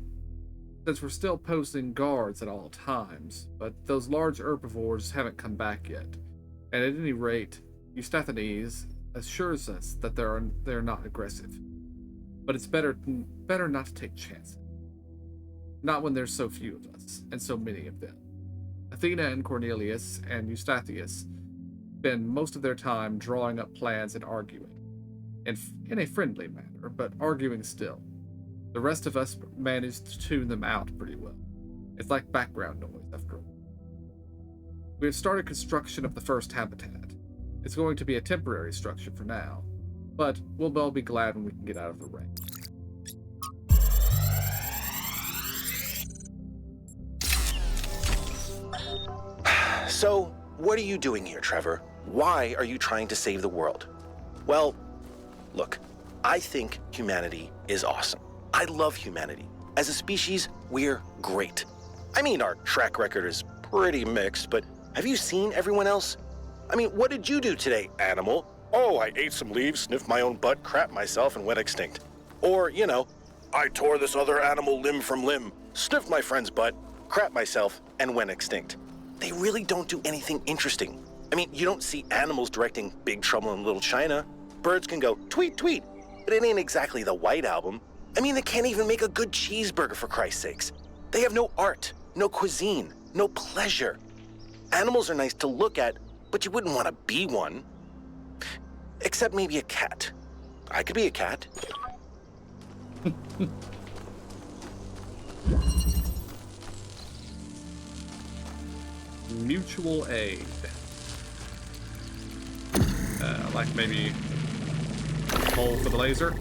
since we're still posting guards at all times, but those large herbivores haven't come back yet, and at any rate, Eusthathes assures us that they're not aggressive. But it's better not to take chances. Not when there's so few of us, and so many of them. Athena and Cornelius and Eusthathius spend most of their time drawing up plans and arguing, in a friendly manner, but arguing still. The rest of us manage to tune them out pretty well. It's like background noise, after all. We have started construction of the first habitat. It's going to be a temporary structure for now, but we'll all be glad when we can get out of the rain. So, what are you doing here, Trevor? Why are you trying to save the world? Well, look, I think humanity is awesome. I love humanity. As a species, we're great. I mean, our track record is pretty mixed, but have you seen everyone else? I mean, what did you do today, animal? Oh, I ate some leaves, sniffed my own butt, crapped myself, and went extinct. Or, you know, I tore this other animal limb from limb, sniffed my friend's butt, crapped myself, and went extinct. They really don't do anything interesting. I mean, you don't see animals directing Big Trouble in Little China. Birds can go tweet, tweet, but it ain't exactly the White Album. I mean, they can't even make a good cheeseburger, for Christ's sakes. They have no art, no cuisine, no pleasure. Animals are nice to look at, but you wouldn't want to be one. Except maybe a cat. I could be a cat. mutual aid. Like maybe hole for the laser.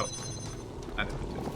Oh, I didn't mean to.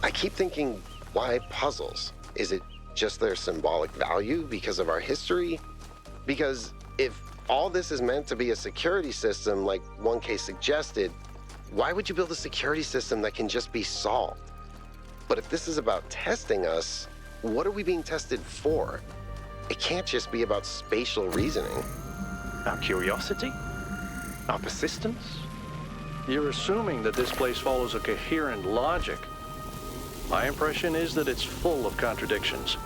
I keep thinking, why puzzles? Is it just their symbolic value because of our history? Because if all this is meant to be a security system like 1K suggested, why would you build a security system that can just be solved? But if this is about testing us, what are we being tested for? It can't just be about spatial reasoning. Our curiosity? Our persistence? You're assuming that this place follows a coherent logic. My impression is that it's full of contradictions.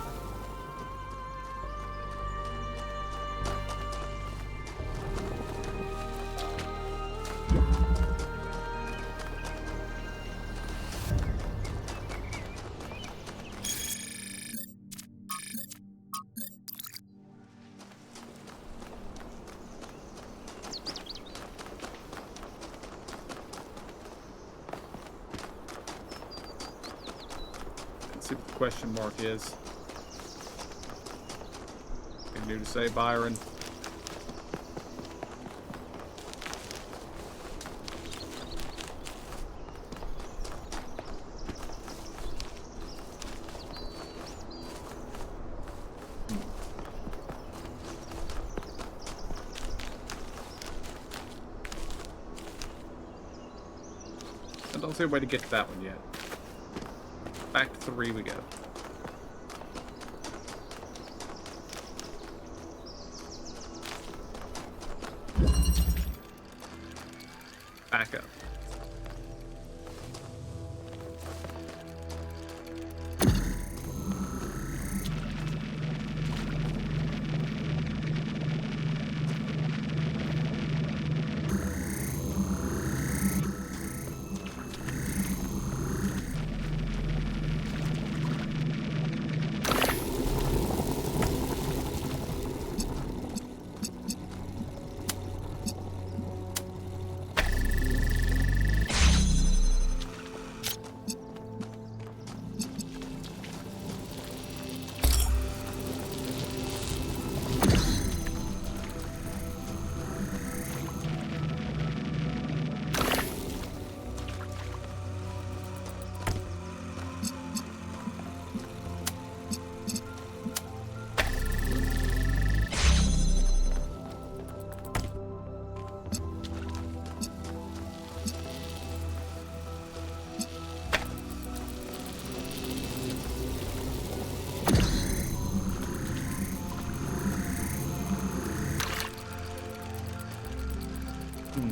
Let's see what the question mark is. Anything new to say, Byron? I don't see a way to get to that one yet. Back to 3 we go. Back up. Hmm.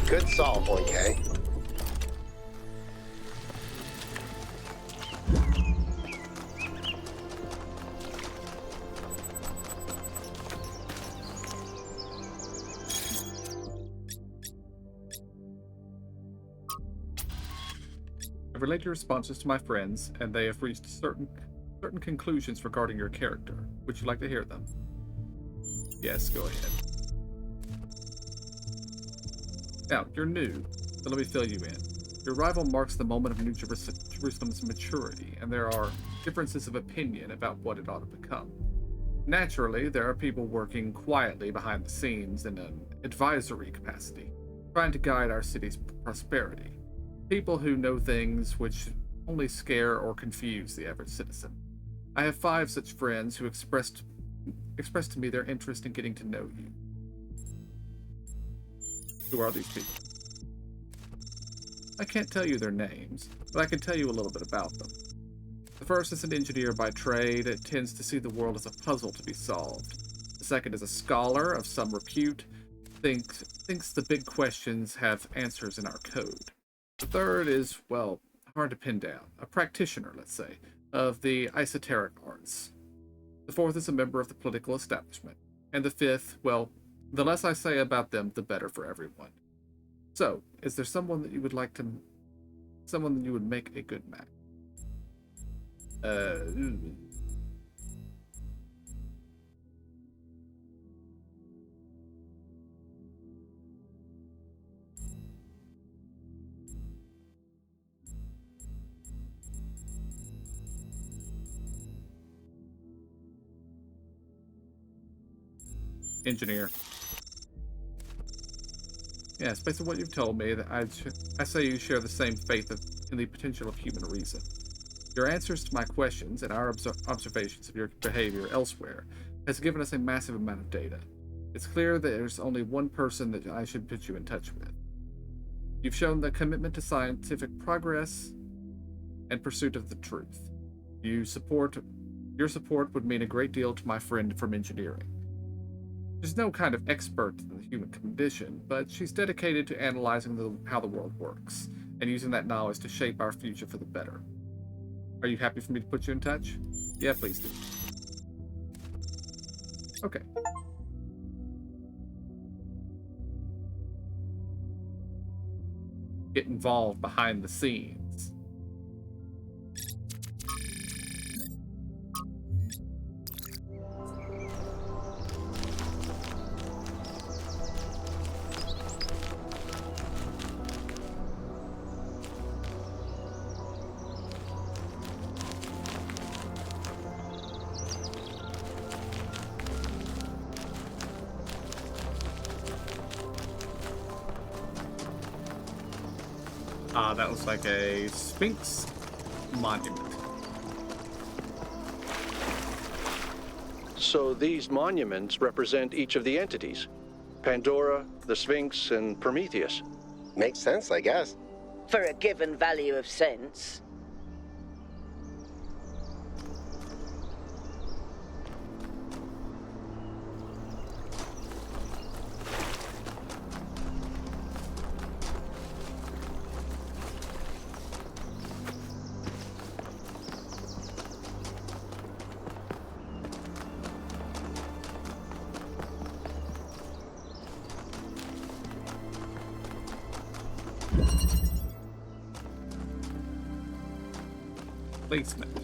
Good solve, 1K. I've relayed your responses to my friends, and they have reached certain conclusions regarding your character. Would you like to hear them? Yes, go ahead. Now, you're new, so let me fill you in. Your arrival marks the moment of New Jerusalem's maturity, and there are differences of opinion about what it ought to become. Naturally, there are people working quietly behind the scenes in an advisory capacity, trying to guide our city's prosperity. People who know things which only scare or confuse the average citizen. I have 5 such friends who expressed to me their interest in getting to know you. Who are these people? I can't tell you their names, but I can tell you a little bit about them. The first is an engineer by trade. It tends to see the world as a puzzle to be solved. The second is a scholar of some repute. Thinks the big questions have answers in our code. The third is, well, hard to pin down. A practitioner, let's say, of the esoteric arts. The fourth is a member of the political establishment. And the fifth, well, the less I say about them, the better for everyone. So, is there someone that you would make a good match? Engineer. Yes, based on what you've told me, that I say you share the same faith in the potential of human reason. Your answers to my questions and our observations of your behavior elsewhere has given us a massive amount of data. It's clear that there's only one person that I should put you in touch with. You've shown the commitment to scientific progress and pursuit of the truth. Your support would mean a great deal to my friend from engineering. She's no kind of expert in the human condition, but she's dedicated to analyzing how the world works, and using that knowledge to shape our future for the better. Are you happy for me to put you in touch? Yeah, please do. Okay. Get involved behind the scenes. Ah, that looks like a Sphinx monument. So these monuments represent each of the entities. Pandora, the Sphinx, and Prometheus. Makes sense, I guess. For a given value of sense. Placement.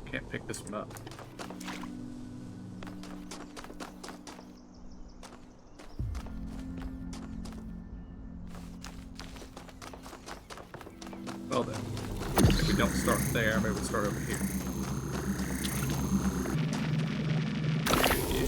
Can't pick this one up. Well then, if we don't start there, maybe we start over here. Yeah.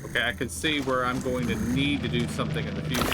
Okay, I can see where I'm going to need to do something in the future.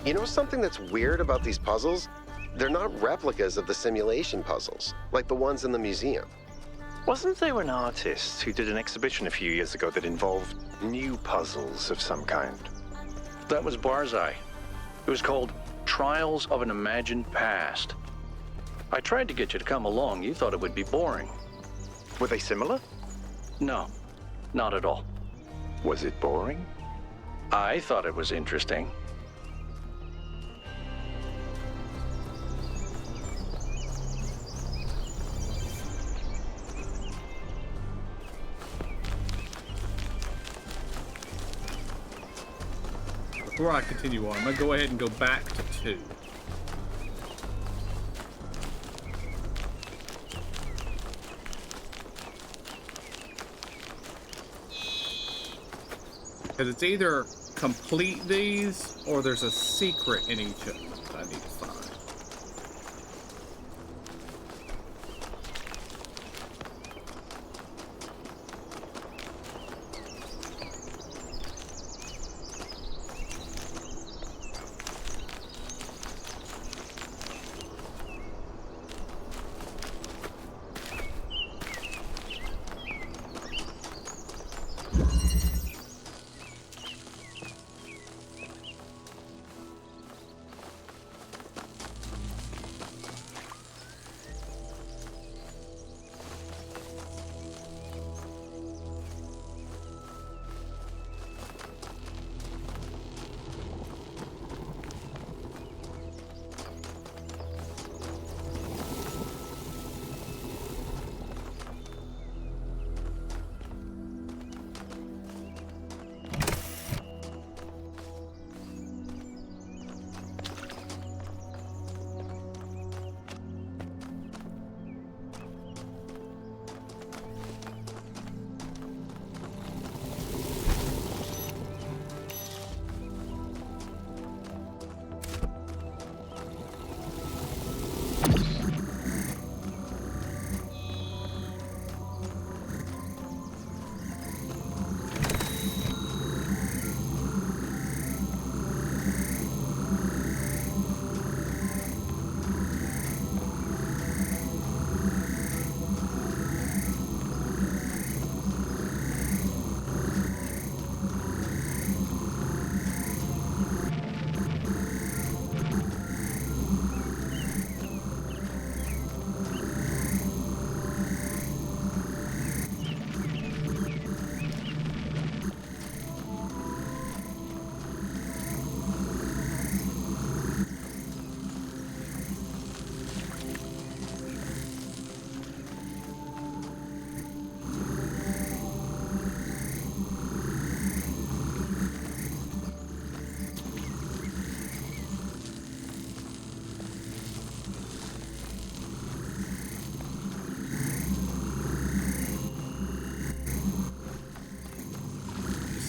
You know something that's weird about these puzzles? They're not replicas of the simulation puzzles, like the ones in the museum. Wasn't there an artist who did an exhibition a few years ago that involved new puzzles of some kind? That was Barzai. It was called Trials of an Imagined Past. I tried to get you to come along. You thought it would be boring. Were they similar? No, not at all. Was it boring? I thought it was interesting. Before I continue on, I'm going to go ahead and go back to 2. Because it's either complete these, or there's a secret in each of them that I need to find.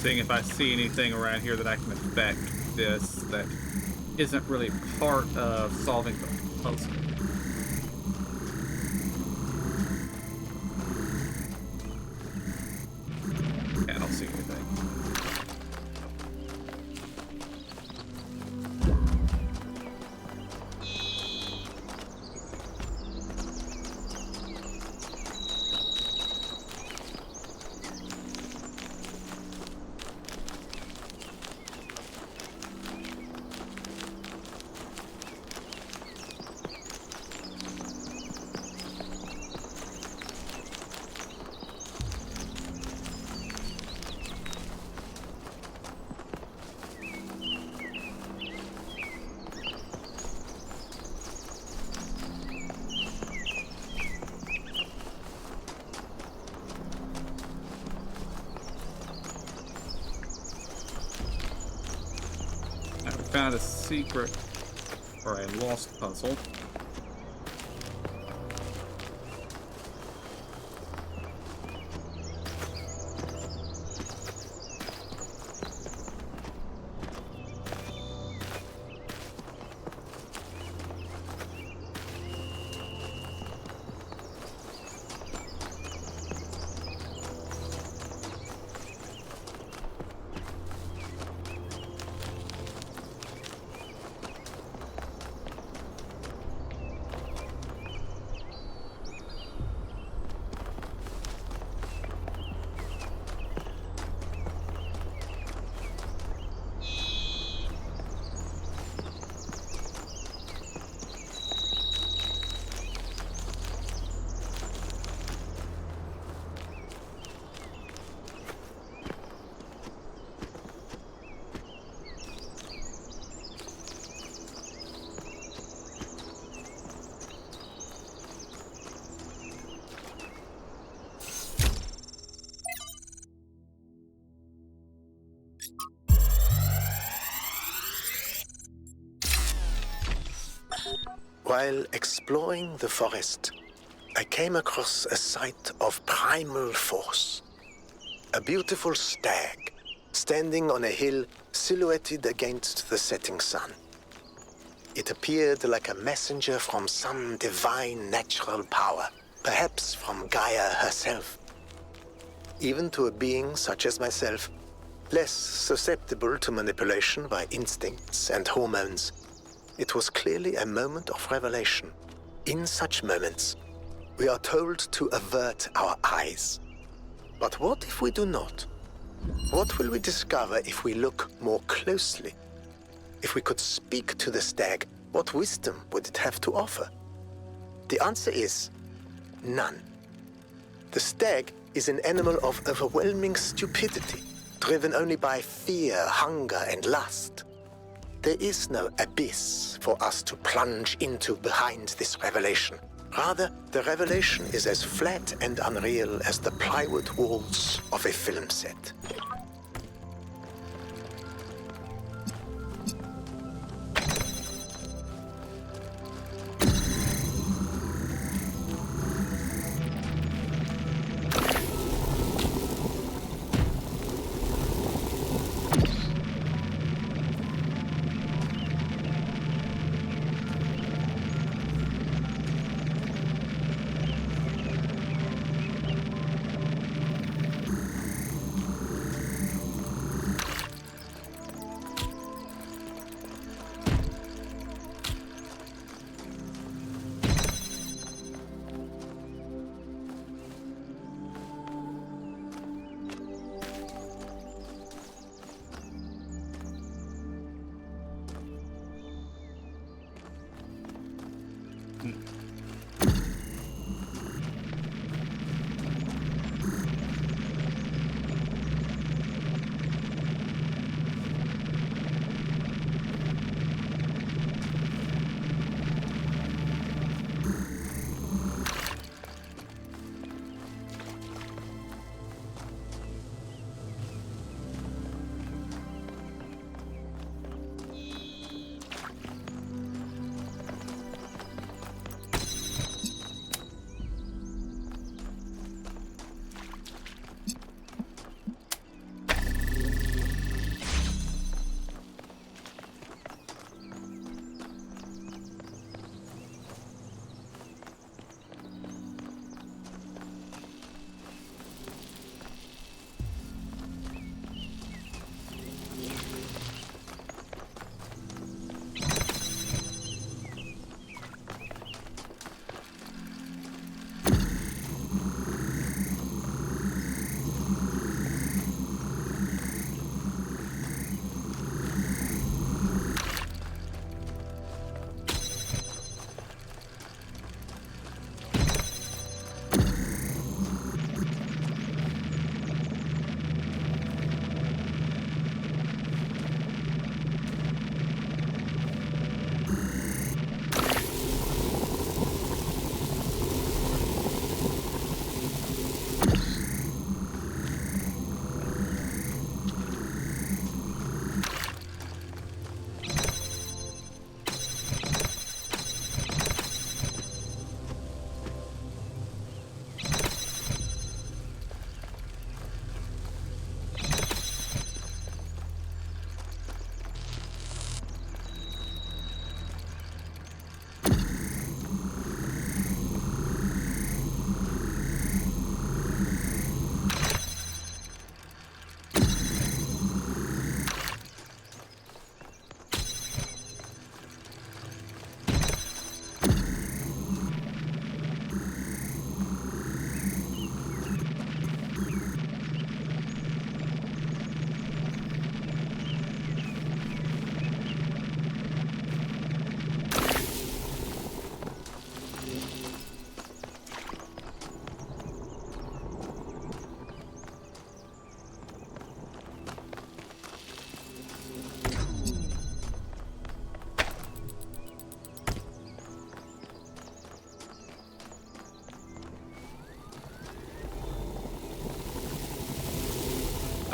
Seeing if I see anything around here that I can affect this that isn't really part of solving the puzzle. Yeah, I don't see anything. Found a secret or a lost puzzle. While exploring the forest, I came across a sight of primal force. A beautiful stag, standing on a hill silhouetted against the setting sun. It appeared like a messenger from some divine natural power, perhaps from Gaia herself. Even to a being such as myself, less susceptible to manipulation by instincts and hormones, it was clearly a moment of revelation. In such moments, we are told to avert our eyes. But what if we do not? What will we discover if we look more closely? If we could speak to the stag, what wisdom would it have to offer? The answer is none. The stag is an animal of overwhelming stupidity, driven only by fear, hunger, and lust. There is no abyss for us to plunge into behind this revelation. Rather, the revelation is as flat and unreal as the plywood walls of a film set.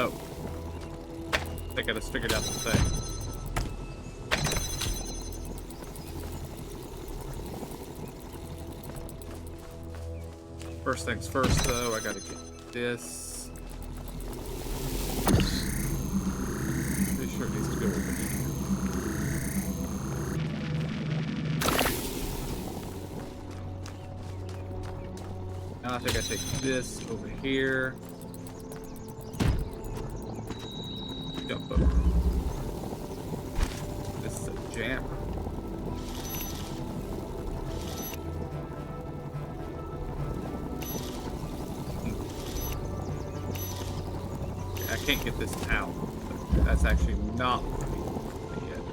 Oh. I think I just figured out the thing. First things first, though, I gotta get this. Pretty sure it needs to go over here. Now I think I take this over here. Jump over. This is a jammer. I can't get this out. That's actually not working yet.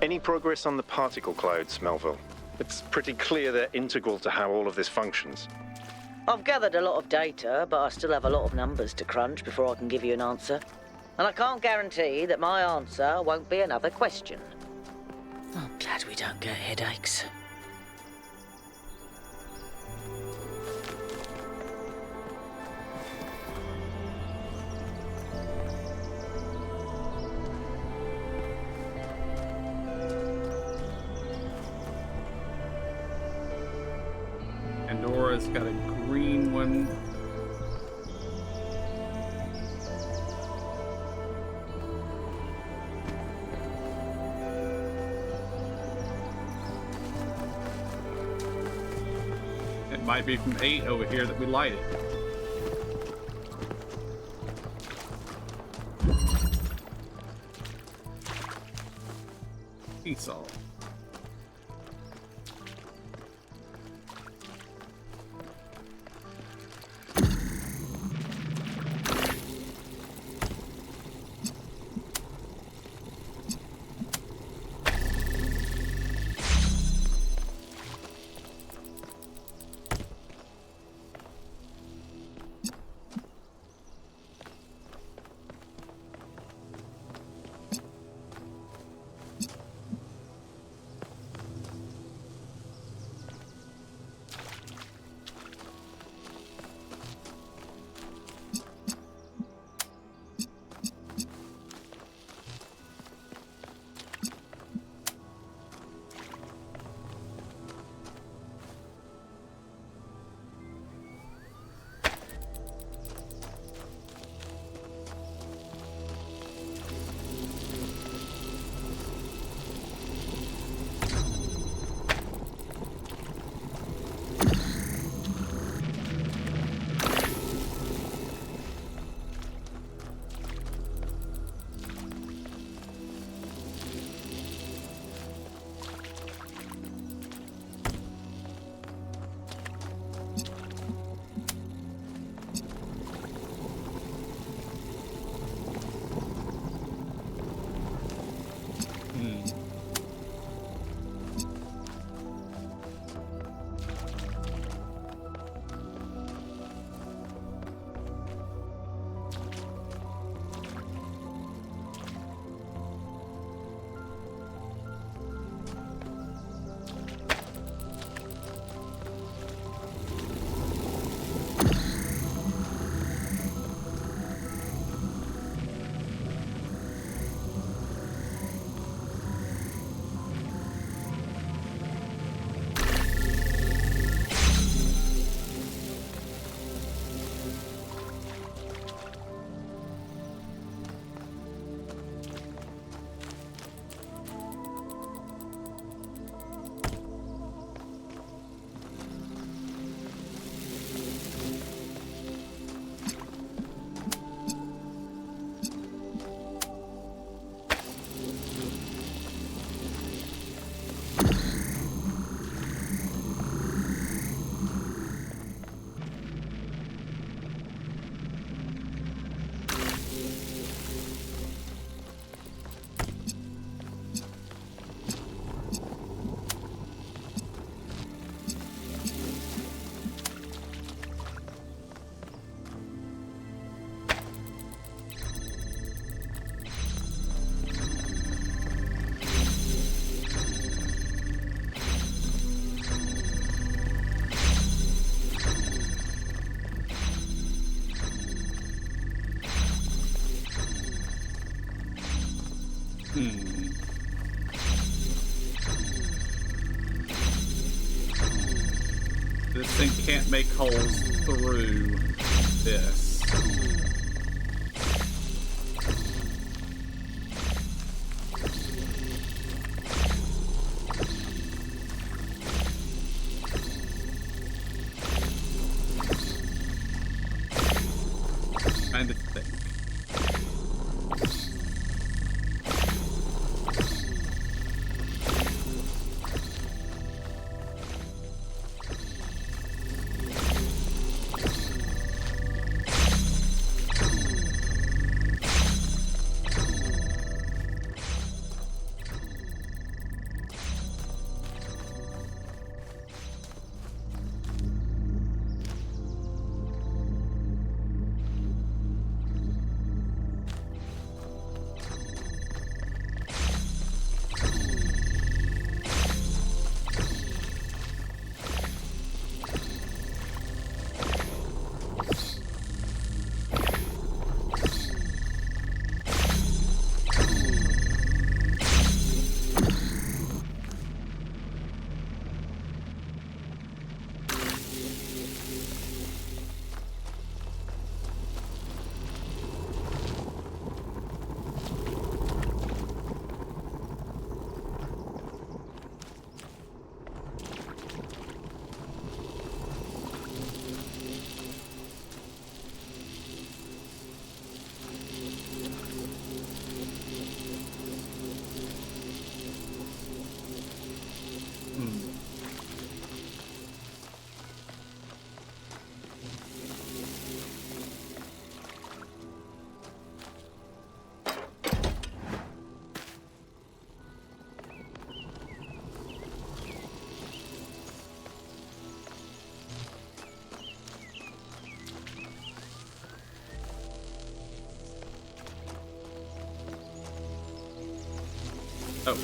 Any progress on the particle clouds, Melville? It's pretty clear they're integral to how all of this functions. I've gathered a lot of data, but I still have a lot of numbers to crunch before I can give you an answer. And I can't guarantee that my answer won't be another question. I'm glad we don't get headaches. Pandora's got a green one. It might be from 8 over here that we light it. Esau. This thing can't make holes through this. Kind of thick. Oh.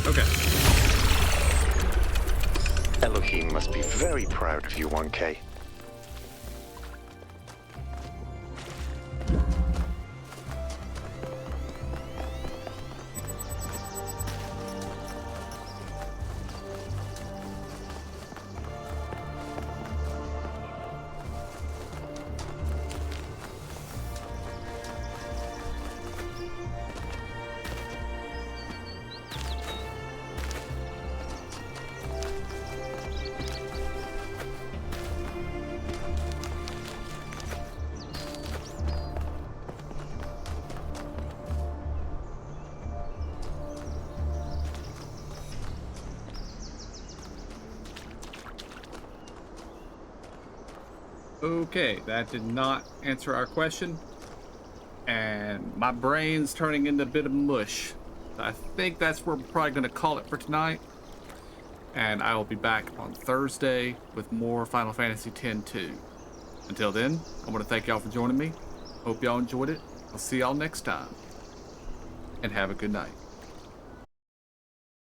Okay. Elohim must be very proud of you, 1K. Okay, that did not answer our question. And my brain's turning into a bit of mush. I think that's where we're probably going to call it for tonight. And I will be back on Thursday with more Final Fantasy X-2. Until then, I want to thank y'all for joining me. Hope y'all enjoyed it. I'll see y'all next time. And have a good night.